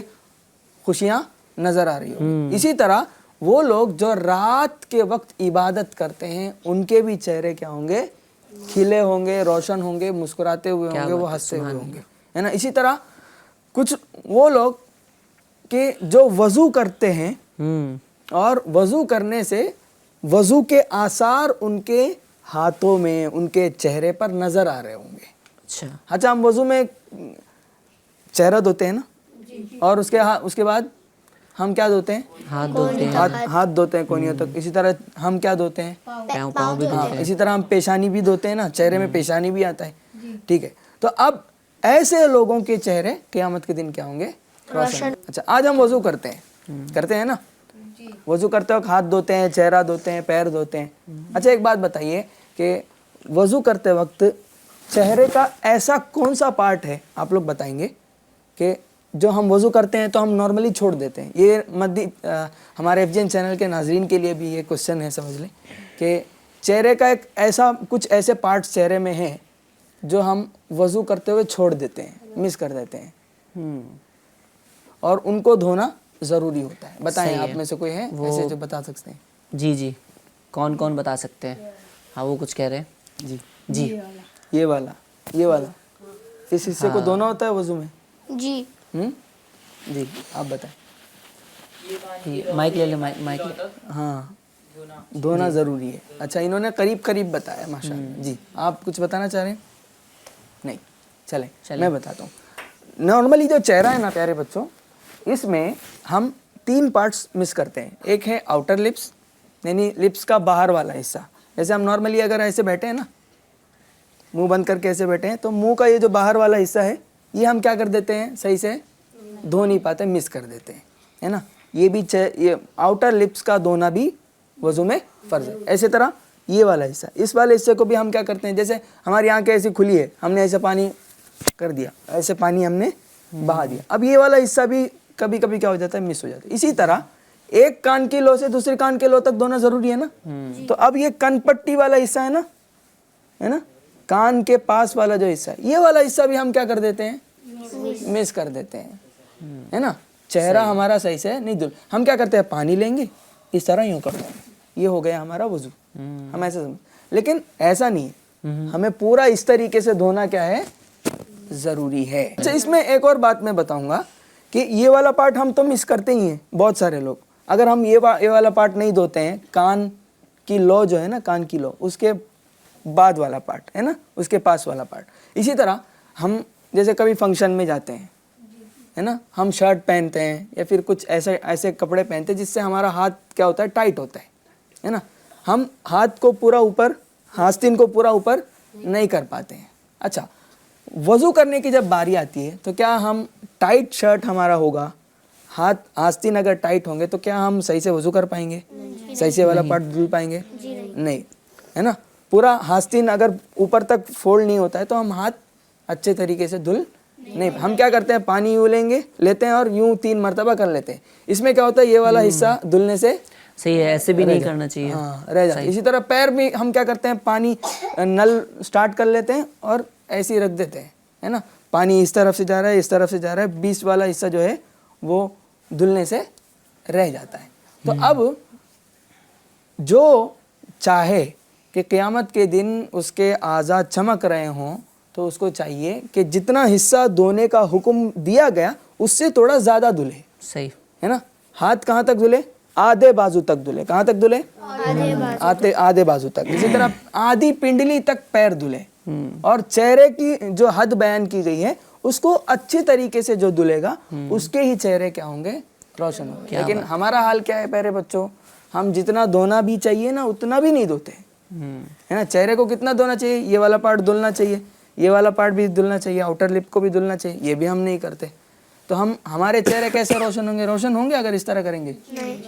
خوشیاں نظر آ رہی ہوں گی. اسی طرح وہ لوگ جو رات کے وقت عبادت کرتے ہیں ان کے بھی چہرے کیا ہوں گے؟ کھلے ہوں گے, روشن ہوں گے, مسکراتے ہوئے ہوں گے, وہ ہنستے ہوئے ہوں گے, ہے نا. اسی طرح کچھ وہ لوگ کہ جو وضو کرتے ہیں اور وضو کرنے سے وضو کے آثار ان کے ہاتھوں میں, ان کے چہرے پر نظر آ رہے ہوں گے. اچھا, ہم وضو میں چہرہ دھوتے ہیں نا, اور اس کے بعد ہم کیا دھوتے ہیں؟ ہاتھ دھوتے ہیں کونیوں تک. اسی طرح ہم کیا دھوتے ہیں؟ پاؤں بھی دھوتے ہیں. اسی طرح ہم پیشانی بھی دھوتے ہیں نا, چہرے میں پیشانی بھی آتا ہے. ٹھیک ہے, تو اب ایسے لوگوں کے چہرے قیامت کے دن کیا ہوں گے؟ روشن. اچھا, آج ہم وضو کرتے ہیں نا, وضو کرتے وقت ہاتھ دھوتے ہیں, چہرہ دھوتے ہیں, پیر دھوتے ہیں. اچھا, ایک بات بتائیے کہ وضو کرتے وقت چہرے کا ایسا کون سا پارٹ ہے, آپ لوگ بتائیں گے, کہ جو ہم وضو کرتے ہیں تو ہم نارملی چھوڑ دیتے ہیں. یہ ہمارے ایف جی این چینل کے ناظرین کے لیے بھی یہ کوشچن ہے, سمجھ لیں کہ چہرے کا ایک ایسا کچھ ایسے پارٹس چہرے میں ہیں جو ہم وضو کرتے ہوئے چھوڑ دیتے ہیں, مس کر دیتے ہیں, اور ان کو دھونا ضروری ہوتا ہے. بتائیں آپ میں سے کوئی ہے ایسے جو بتا سکتے ہیں؟ جی, کون بتا سکتے ہیں؟ ہاں, وہ کچھ کہہ رہے ہیں. جی, یہ والا اس حصے کو دھونا ہوتا ہے وضو میں. جی جی, آپ بتائیں. مائک لے لیں, مائک. ہاں, دھونا ضروری ہے. اچھا, انہوں نے قریب بتایا, ماشاء اللہ. جی, آپ کچھ بتانا چاہ رہے ہیں؟ نہیں, چلیں میں بتاتا ہوں. نارملی جو چہرہ ہے نا پیارے بچوں, اس میں ہم 3 پارٹس مس کرتے ہیں. ایک ہے آؤٹر لپس, یعنی لپس کا باہر والا حصہ. جیسے ہم نارملی اگر ایسے بیٹھے ہیں نا, منہ بند کر کے ایسے بیٹھے ہیں, تو منہ کا یہ جو باہر والا حصہ ہے یہ ہم کیا کر دیتے ہیں, صحیح سے دھو نہیں پاتے, مس کر دیتے ہیں, ہے نا. یہ بھی یہ آؤٹر لپس کا دھونا بھی وضو میں فرض ہے. اسی طرح یہ والا حصہ, اس والے حصے کو بھی ہم کیا کرتے ہیں, جیسے ہماری آنکھیں ایسی کھلی ہے, ہم نے ایسے پانی کر دیا, ایسے پانی ہم نے بہا دیا. اب یہ والا حصہ بھی کبھی کبھی کیا ہو جاتا ہے, مس ہو جاتا ہے. اسی طرح ایک کان کی لو سے دوسرے کان کے لو تک دھونا ضروری ہے نا. تو اب یہ کن پٹی والا حصہ ہے نا, کان کے پاس والا جو حصہ ہے, یہ والا حصہ بھی ہم کیا کر دیتے ہیں, مس کر دیتے ہیں, ہے نا. چہرہ ہمارا صحیح سے نہیں دھل, ہم کیا کرتے ہیں, پانی لیں گے, اس طرح یوں کرتے ہیں, یہ ہو گیا ہمارا وضو. ہم ایسے لیکن ایسا نہیں ہے, ہمیں پورا اس طریقے سے دھونا کیا ہے, ضروری ہے. اچھا, اس میں ایک اور بات میں بتاؤں گا کہ یہ والا پارٹ ہم تو مس کرتے ہی ہیں بہت سارے لوگ. اگر ہم یہ والا پارٹ نہیں دھوتے ہیں, کان کی لو جو ہے نا, کان کی لو, اس کے بعد والا پارٹ ہے نا, اس کے پاس والا پارٹ. اسی طرح ہم جیسے کبھی فنکشن میں جاتے ہیں, ہے نا, ہم شرٹ پہنتے ہیں یا پھر کچھ ایسے کپڑے پہنتے ہیں جس سے ہمارا ہاتھ کیا ہوتا ہے, ٹائٹ ہوتا ہے نا. ہم ہاتھ کو پورا اوپر, آستین کو پورا اوپر نہیں کر پاتے ہیں. اچھا, وضو کرنے کی جب باری آتی ہے تو کیا ہم ٹائٹ شرٹ ہمارا ہوگا, ہاتھ آستین اگر ٹائٹ ہوں گے تو کیا ہم صحیح سے وضو کر پائیں گے, صحیح سے والا پارٹ دھل پائیں گے؟ نہیں, ہے نا. پورا آستین اگر اوپر تک فولڈ نہیں ہوتا ہے تو ہم ہاتھ اچھے طریقے سے دھل نہیں. ہم کیا کرتے ہیں, پانی یوں لیتے ہیں اور یوں 3 مرتبہ کر لیتے ہیں. اس میں کیا ہوتا ہے, یہ والا حصہ دھلنے سے صحیح ہے, ایسے بھی نہیں کرنا چاہیے. ہاں رہ جاتا ہے. اسی طرح پیر بھی ہم کیا کرتے ہیں, پانی نل سٹارٹ کر لیتے ہیں اور ایسے ہی رکھ دیتے ہیں, ہے نا, پانی اس طرف سے جا رہا ہے, اس طرف سے جا رہا ہے, بیچ والا حصہ جو ہے وہ دھلنے سے رہ جاتا ہے. تو اب جو چاہے کہ قیامت کے دن اس کے اعضاء چمک رہے ہوں تو اس کو چاہیے کہ جتنا حصہ دھونے کا حکم دیا گیا اس سے تھوڑا زیادہ دھلے, صحیح ہے نا. ہاتھ کہاں تک دھلے؟ آدھے بازو تک دھلے. کہاں تک دھلے؟ آدھے بازو تک. اسی طرح آدھی پنڈلی تک پیر دھلے. اور چہرے کی جو حد بیان کی گئی ہے اس کو اچھی طریقے سے جو دھلے گا اس کے ہی چہرے کیا ہوں گے؟ روشن ہوں گے. لیکن ہمارا حال کیا ہے پیارے بچوں, ہم جتنا دھونا بھی چاہیے نا اتنا بھی نہیں دھوتے, ہے نا. چہرے کو کتنا دھونا چاہیے, یہ والا پارٹ دھلنا چاہیے, یہ والا پارٹ بھی دھلنا چاہیے, آؤٹر لپ کو بھی دھلنا چاہیے, یہ بھی ہم نہیں کرتے. تو ہمارے چہرے کیسے روشن ہوں گے؟ روشن ہوں گے اگر اس طرح کریں گے؟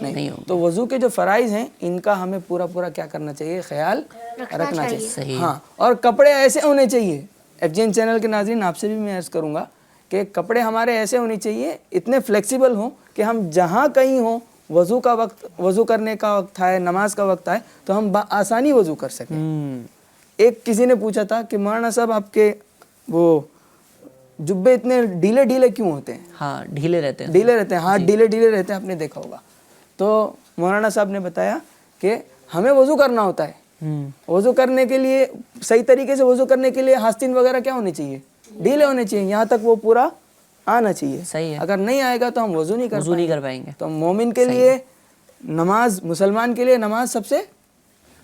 نہیں. تو وضو کے جو فرائض ہیں ان کا ہمیں پورا کیا کرنا چاہیے؟ خیال رکھنا چاہیے. ہاں, اور کپڑے ایسے ہونے چاہیے. ایف جی این چینل کے ناظرین آپ سے بھی میں عرض کروں گا کہ کپڑے ہمارے ایسے ہونے چاہیے, اتنے فلیکسیبل ہوں کہ ہم جہاں کہیں ہوں, وضو کا وقت, وضو کرنے کا وقت آئے, نماز کا وقت آئے تو ہم آسانی وضو کر سکیں. ایک کسی نے پوچھا تھا کہ مولانا صاحب آپ کے وہ جبے اتنے ڈھیلے کیوں ہوتے ہیں؟ ہاں ڈھیلے رہتے ہیں, ہاتھ ڈھیلے رہتے ہیں, آپ نے دیکھا ہوگا. تو مولانا صاحب نے بتایا کہ ہمیں وضو کرنا ہوتا ہے. وضو کرنے کے لیے, صحیح طریقے سے وضو کرنے کے لیے آستین وغیرہ کیا ہونے چاہیے؟ ڈھیلے ہونے چاہیے, یہاں تک وہ پورا آنا چاہیے. صحیح ہے. اگر نہیں آئے گا تو ہم وضو نہیں کر پائیں گے. تو مومن کے لیے نماز, مسلمان کے لیے نماز سب سے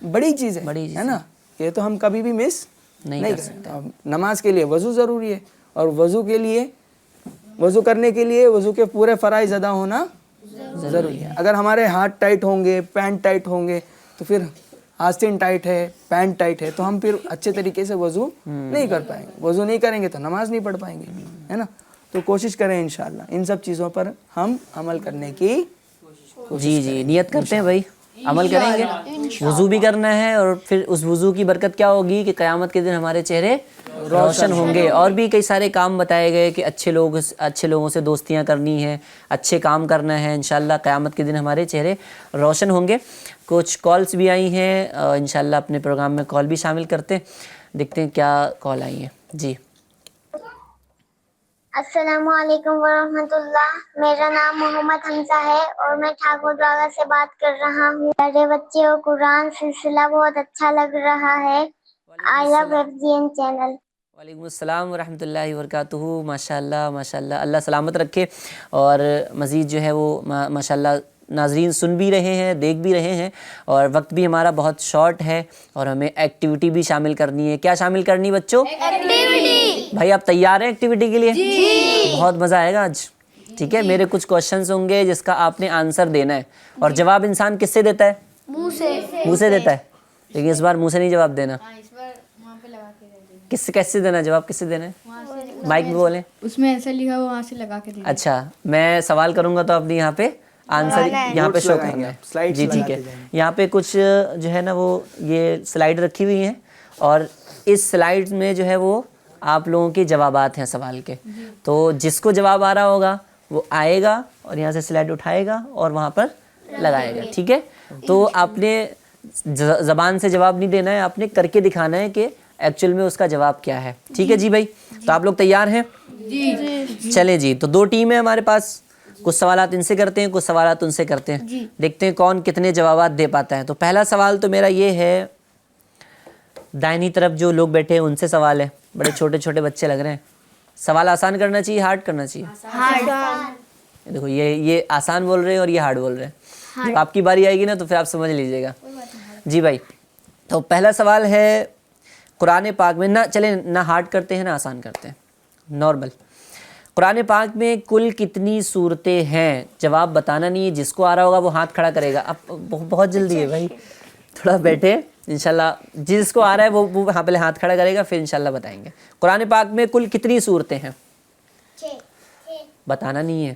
بڑی چیز ہے نا. یہ تو ہم کبھی بھی مس نہیں کر سکتے. نماز کے لیے وضو ضروری ہے, اور وضو کرنے کے لیے وضو کے پورے فرائض ادا ہونا ضروری ہے. اگر ہمارے ہاتھ ٹائٹ ہوں گے, پینٹ ٹائٹ ہوں گے, تو پھر آستین ٹائٹ ہے, پینٹ ٹائٹ ہے, تو ہم پھر اچھے طریقے سے وضو نہیں کر پائیں گے. وضو نہیں کریں گے تو نماز نہیں پڑھ پائیں گے, ہے نا. تو کوشش کریں انشاءاللہ ان سب چیزوں پر ہم عمل کرنے کی. جی نیت کرتے ہیں بھائی, عمل کریں گے. وضو بھی کرنا ہے, اور پھر اس وضو کی برکت کیا ہوگی کہ قیامت کے دن ہمارے چہرے روشن ہوں گے. اور بھی کئی سارے کام بتائے گئے کہ اچھے لوگوں سے دوستیاں کرنی ہیں, اچھے کام کرنا ہے. انشاءاللہ قیامت کے دن ہمارے چہرے روشن ہوں گے. کچھ کالز بھی آئی ہیں, انشاءاللہ اپنے پروگرام میں کال بھی شامل کرتے ہیں, دیکھتے ہیں کیا کال آئی ہیں. جی السلام علیکم ورحمۃ اللہ. میرا نام محمد حمزہ ہے اور میں ٹھاکر باغا سے بات کر رہا ہوں. میرے بچے کو قرآن سلسلہ بہت اچھا لگ رہا ہے. آئی لو ایف جی این چینل. وعلیکم السلام ورحمۃ اللہ وبرکاتہ. ماشاء اللہ اللہ سلامت رکھے. اور مزید جو ہے وہ ماشاء اللہ ناظرین سن بھی رہے ہیں, دیکھ بھی رہے ہیں, اور وقت بھی ہمارا بہت شارٹ ہے, اور ہمیں ایکٹیویٹی بھی شامل کرنی ہے. کیا شامل کرنی بچوں؟ ایکٹیویٹی. بھائی آپ تیار ہیں ایکٹیویٹی کے لیے؟ جی. بہت مزہ آئے گا آج. ٹھیک ہے, میرے کچھ کوشچنز ہوں گے جس کا آپ نے آنسر دینا ہے, اور جواب انسان کس سے دیتا ہے؟ منہ سے دیتا ہے. لیکن اس بار منہ سے نہیں جواب دینا. کیسے دینا جواب؟ کس سے دینا ہے؟ مائک میں بولیں. اس میں ایسا لکھا ہوا وہاں سے لگا کے دینا. اچھا, میں سوال کروں گا تو آپ نے یہاں پہ آنسر یہاں پہ شو کرنا ہے. جی ٹھیک ہے. یہاں پہ کچھ جو ہے نا وہ یہ سلائیڈ رکھی ہوئی ہیں, اور اس سلائیڈ میں جو ہے وہ آپ لوگوں کے جوابات ہیں سوال کے. تو جس کو جواب آ رہا ہوگا وہ آئے گا اور یہاں سے سلائیڈ اٹھائے گا اور وہاں پر لگائے گا. ٹھیک ہے, تو آپ نے زبان سے جواب نہیں دینا ہے, آپ نے کر کے دکھانا ہے کہ ایکچوئل میں اس کا جواب کیا ہے. ٹھیک ہے جی بھائی, تو آپ لوگ تیار ہیں؟ جی. چلیں جی, تو 2 ٹیم ہے ہمارے پاس. کچھ سوالات ان سے کرتے ہیں, کچھ سوالات ان سے کرتے ہیں. دیکھتے ہیں کون کتنے جوابات دے پاتا ہے. تو پہلا سوال تو میرا یہ ہے, دائنی طرف جو لوگ بیٹھے ہیں ان سے سوال ہے. بڑے چھوٹے بچے لگ رہے ہیں. سوال آسان کرنا چاہیے, ہارڈ کرنا چاہیے؟ دیکھو یہ آسان بول رہے ہیں اور یہ ہارڈ بول رہے ہیں. آپ کی باری آئے گی نا تو پھر آپ سمجھ لیجئے گا. جی بھائی, تو پہلا سوال ہے قرآن پاک میں, نہ ہارڈ کرتے ہیں نہ آسان کرتے ہیں, نارمل. قرآن پاک میں کل کتنی صورتیں ہیں؟ جواب بتانا نہیں ہے, جس کو آ رہا ہوگا وہ ہاتھ کھڑا کرے گا. اب بہت جلدی ہے بھائی, تھوڑا بیٹھے. انشاءاللہ جس کو آ رہا ہے وہ وہاں پہلے ہاتھ کھڑا کرے گا, پھر انشاءاللہ بتائیں گے. قرآن پاک میں کل کتنی صورتیں ہیں؟ بتانا نہیں ہے.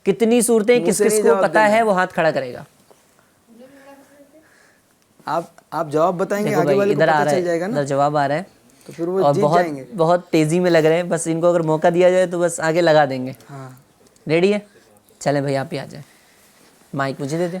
کتنی صورتیں کس کو پتہ ہے وہ ہاتھ کھڑا کرے گا. آپ جواب بتائیں گے, آگے والے کو پتہ چل جائے گا نا. ادھر جواب آ رہا ہے, تو پھر وہ اور جیت جائیں گے. بہت تیزی میں لگ رہے ہیں. بس ان کو اگر موقع دیا جائے تو بس آگے لگا دیں گے. ہاں ریڈی ہے؟ چلیں بھائی آپ ہی آ جائیں. مائک مجھے دے دیں.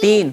3।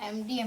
MTM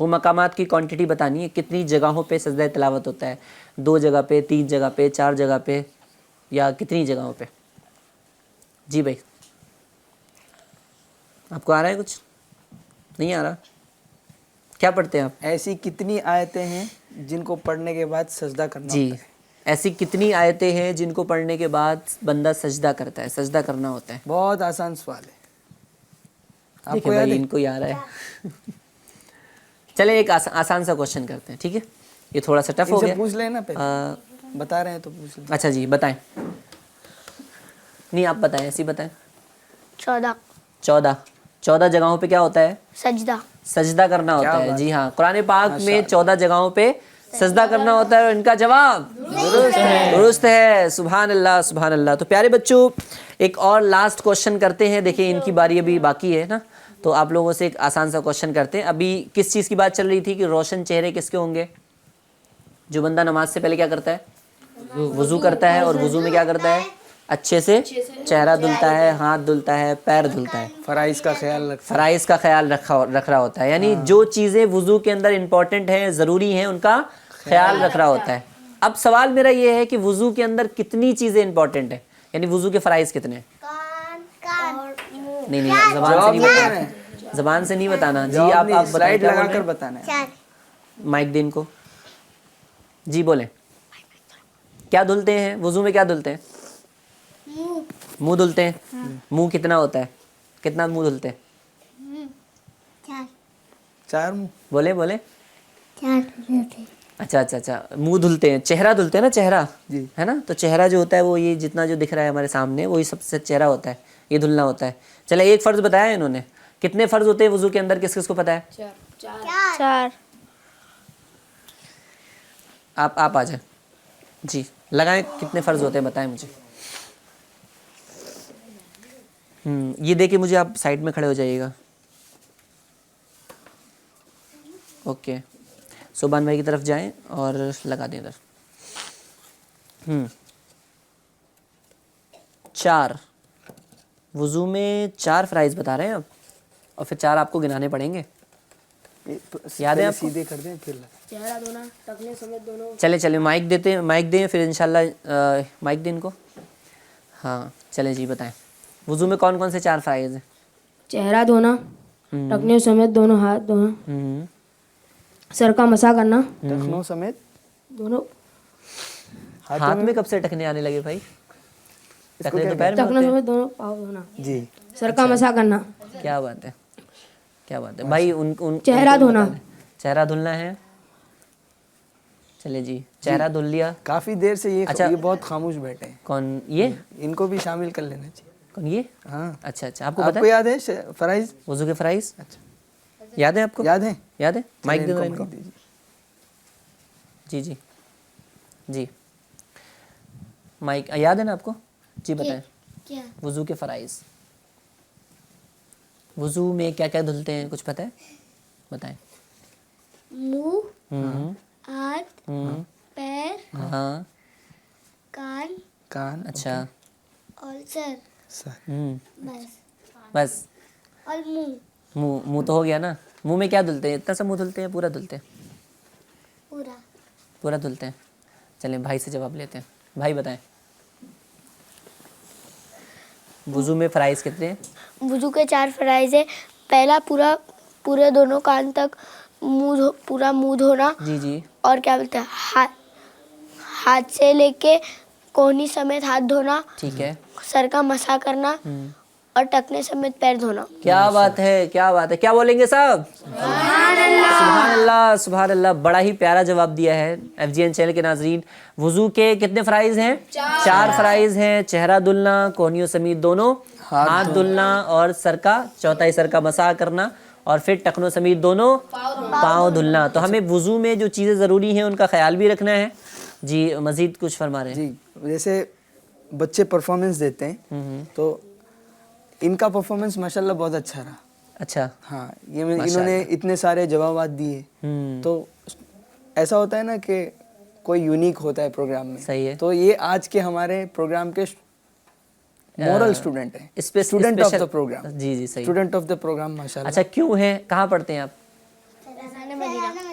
وہ مقامات کی کوانٹٹی بتانی ہے, کتنی جگہوں پہ سجدہ تلاوت ہوتا ہے, 2 جگہ پہ, 3 جگہ پہ, 4 جگہ پہ, یا کتنی جگہوں پہ؟ جی بھائی, آپ کو آ رہا ہے کچھ؟ نہیں آ رہا؟ کیا پڑھتے ہیں آپ؟ ایسی کتنی آیتیں ہیں جن کو پڑھنے کے بعد سجدہ کرنا جی, ہوتا ہے؟ ایسی کتنی آیتیں ہیں جن کو پڑھنے کے بعد بندہ سجدہ کرتا ہے, سجدہ کرنا ہوتا ہے؟ بہت آسان سوال ہے, آپ دیکھیں کو یاد بھائی, ہے؟ ان کو ہی آ رہا ہے. چلیں ایک آسان سا کوشچن کرتے ہیں, ٹھیک ہے؟ یہ تھوڑا سا ٹف ان ہو سے گیا. پوچھ لینا پہلے, بتا رہے ہیں تو پوچھ لیں. اچھا جی بتائیں, نہیں آپ بتائیں, ایسی بتائیں. 14 جگہوں پہ کیا ہوتا ہے؟ سجدہ کرنا ہوتا ہے. جی ہاں, قرآن پاک میں 14 جگہوں پہ سجدہ کرنا ہوتا ہے. اور ان کا جواب درست ہے. سبحان اللہ سبحان اللہ. تو پیارے بچوں, ایک اور لاسٹ کوشچن کرتے ہیں. دیکھیں ان کی باری ابھی باقی ہے نا, تو آپ لوگوں سے ایک آسان سا کوشچن کرتے ہیں. ابھی کس چیز کی بات چل رہی تھی کہ روشن چہرے کس کے ہوں گے؟ جو بندہ نماز سے پہلے کیا کرتا ہے؟ وضو کرتا ہے. اور وضو میں کیا کرتا ہے؟ اچھے سے چہرہ دھلتا ہے, ہاتھ دھلتا ہے, پیر دھلتا ہے, فرائض کا خیال رکھ. فرائض کا خیال رکھ رہا ہوتا ہے. یعنی جو چیزیں وضو کے اندر امپورٹنٹ ہیں, ضروری ہیں, ان کا خیال رکھ رہا ہوتا ہے. اب سوال میرا یہ ہے کہ وضو کے اندر کتنی چیزیں امپورٹنٹ ہیں, یعنی وضو کے فرائض کتنے ہیں؟ نہیں زبان سے نہیں بتانا, زبان سے نہیں بتانا. جی آپ بتائیں, سلائڈ کیا لگا بول کر رہے ہیں؟ بتانا ہے. مائک دین کو. جی بولیں, کیا دھلتے ہیں وضو میں؟ کیا دھلتے ہیں؟ منہ دھلتے ہیں. منہ کتنا ہوتا ہے؟ کتنا منہ دھلتے ہیں؟ 4 منہ. بولے. اچھا, منہ دھلتے ہیں. چہرہ دھلتے ہیں نا, چہرہ جی. ہے نا, تو چہرہ جو ہوتا ہے وہ یہ جتنا جو دکھ رہا ہے ہمارے سامنے, وہی سب سے چہرہ ہوتا ہے, یہ دھلنا ہوتا ہے. چلے ایک فرض بتایا انہوں نے, کتنے فرض ہوتے ہیں وضو کے اندر, کس کس کو پتہ ہے؟ 4. آپ آ جائیں. جی لگائیں, کتنے فرض ہوتے ہیں بتائیں مجھے. یہ دیکھیں مجھے, آپ سائڈ میں کھڑے ہو جائیے گا. اوکے, صوبان بھائی کی طرف جائیں اور لگا دیں ادھر. 4 وضو میں 4 فرائض بتا رہے ہیں آپ, اور پھر 4 آپ کو گنانے پڑیں گے. یاد ہے آپ کو؟ سیدھے کر دیں پھر چہرہ دھونا, ٹخنے سمیت دونوں. چلے مائک دیں پھر انشاءاللہ. مائک دیں ان کو. ہاں چلیں جی بتائیں, وضو میں کون کون سے 4 فرائض ہیں؟ چہرہ دھونا, ٹخنے سمیت دونوں ہاتھ دھونا, سر کا مسح کرنا, ٹخنوں سمیت دونوں. ہاتھ میں کب سے ٹکنے آنے لگے بھائی؟ ٹکنے تو پیر میں ٹخنے ہوتے ہیں. سمیت دونوں پاؤں دھونا, جی. سر کا مسح کرنا, کیا بات ہے بھائی. ان چہرہ دھونا. چہرہ دھلنا ہے. چلے جی, چہرہ دھل لیا. کافی دیر سے یہ بہت خاموش بیٹھے ہیں. کون یہ؟ ان کو بھی شامل کر لینا چاہیے. کون یہ؟ ہاں. اچھا, آپ کو آپ پتہ کو ہے یاد ہے فرائض؟ وضو کے فرائض اچھا, یاد ہے آپ کو؟ یاد ہے. مائک دے دو ان مائک کو. دیجیے. جی مائک یاد ہے نا آپ کو؟ جی بتائیں. وضو کے فرائض, وضو میں کیا کیا دھلتے ہیں, کچھ پتہ ہے؟ بتائیں. منہ, ہاتھ, پیر, ہاں. کان اچھا. اور سر, بس. اور منہ تو ہو گیا نا. منہ میں کیا دھلتے ہیں؟ اتنا سا منہ دھلتے ہیں, پورا دھلتے ہیں؟ پورا دھلتے ہیں. چلیں بھائی سے جواب لیتے ہیں. بھائی بتائیں, وضو میں فرائض کتنے ہیں؟ وضو کے 4 فرائض ہیں. پہلا پورے دونوں کان تک پورا منہ دھونا. جی. اور کیا بولتے ہیں, ہاتھ سے لے کے کوہنی سمیت ہاتھ دھونا. ٹھیک ہے. سر کا مسح کرنا اور ٹکنے سمیت پیر دھونا. کیا بات ہے, کیا بولیں گے صاحب؟ سبحان اللہ. بڑا ہی پیارا جواب دیا ہے FGN چینل کے ناظرین. وضو کے کتنے فرائض ہیں؟ 4 فرائض ہیں. چہرہ دھلنا, کوہنیوں سمیت دونوں ہاتھ دھلنا, اور چوتھائی سر کا مسح کرنا, اور پھر ٹخنوں سمیت دونوں پاؤں دھلنا. تو ہمیں وضو میں جو چیزیں ضروری ہیں ان کا خیال بھی رکھنا ہے. جی مزید کچھ فرما رہے ہیں؟ جی, جیسے بچے پرفارمنس دیتے ہیں تو ان کا پرفارمنس ماشاءاللہ بہت اچھا رہا. اچھا. ہاں, انہوں نے اتنے سارے جوابات دیے, تو ایسا ہوتا ہے نا کہ کوئی یونیک ہوتا ہے پروگرام میں. صحیح ہے. تو یہ آج کے ہمارے پروگرام کے مورل اسٹوڈنٹ ہیں, اسٹوڈنٹ آف دا پروگرام. جی صحیح. اسٹوڈنٹ آف دا پروگرام ماشاءاللہ. اچھا کیوں ہیں, کہاں پڑھتے ہیں آپ؟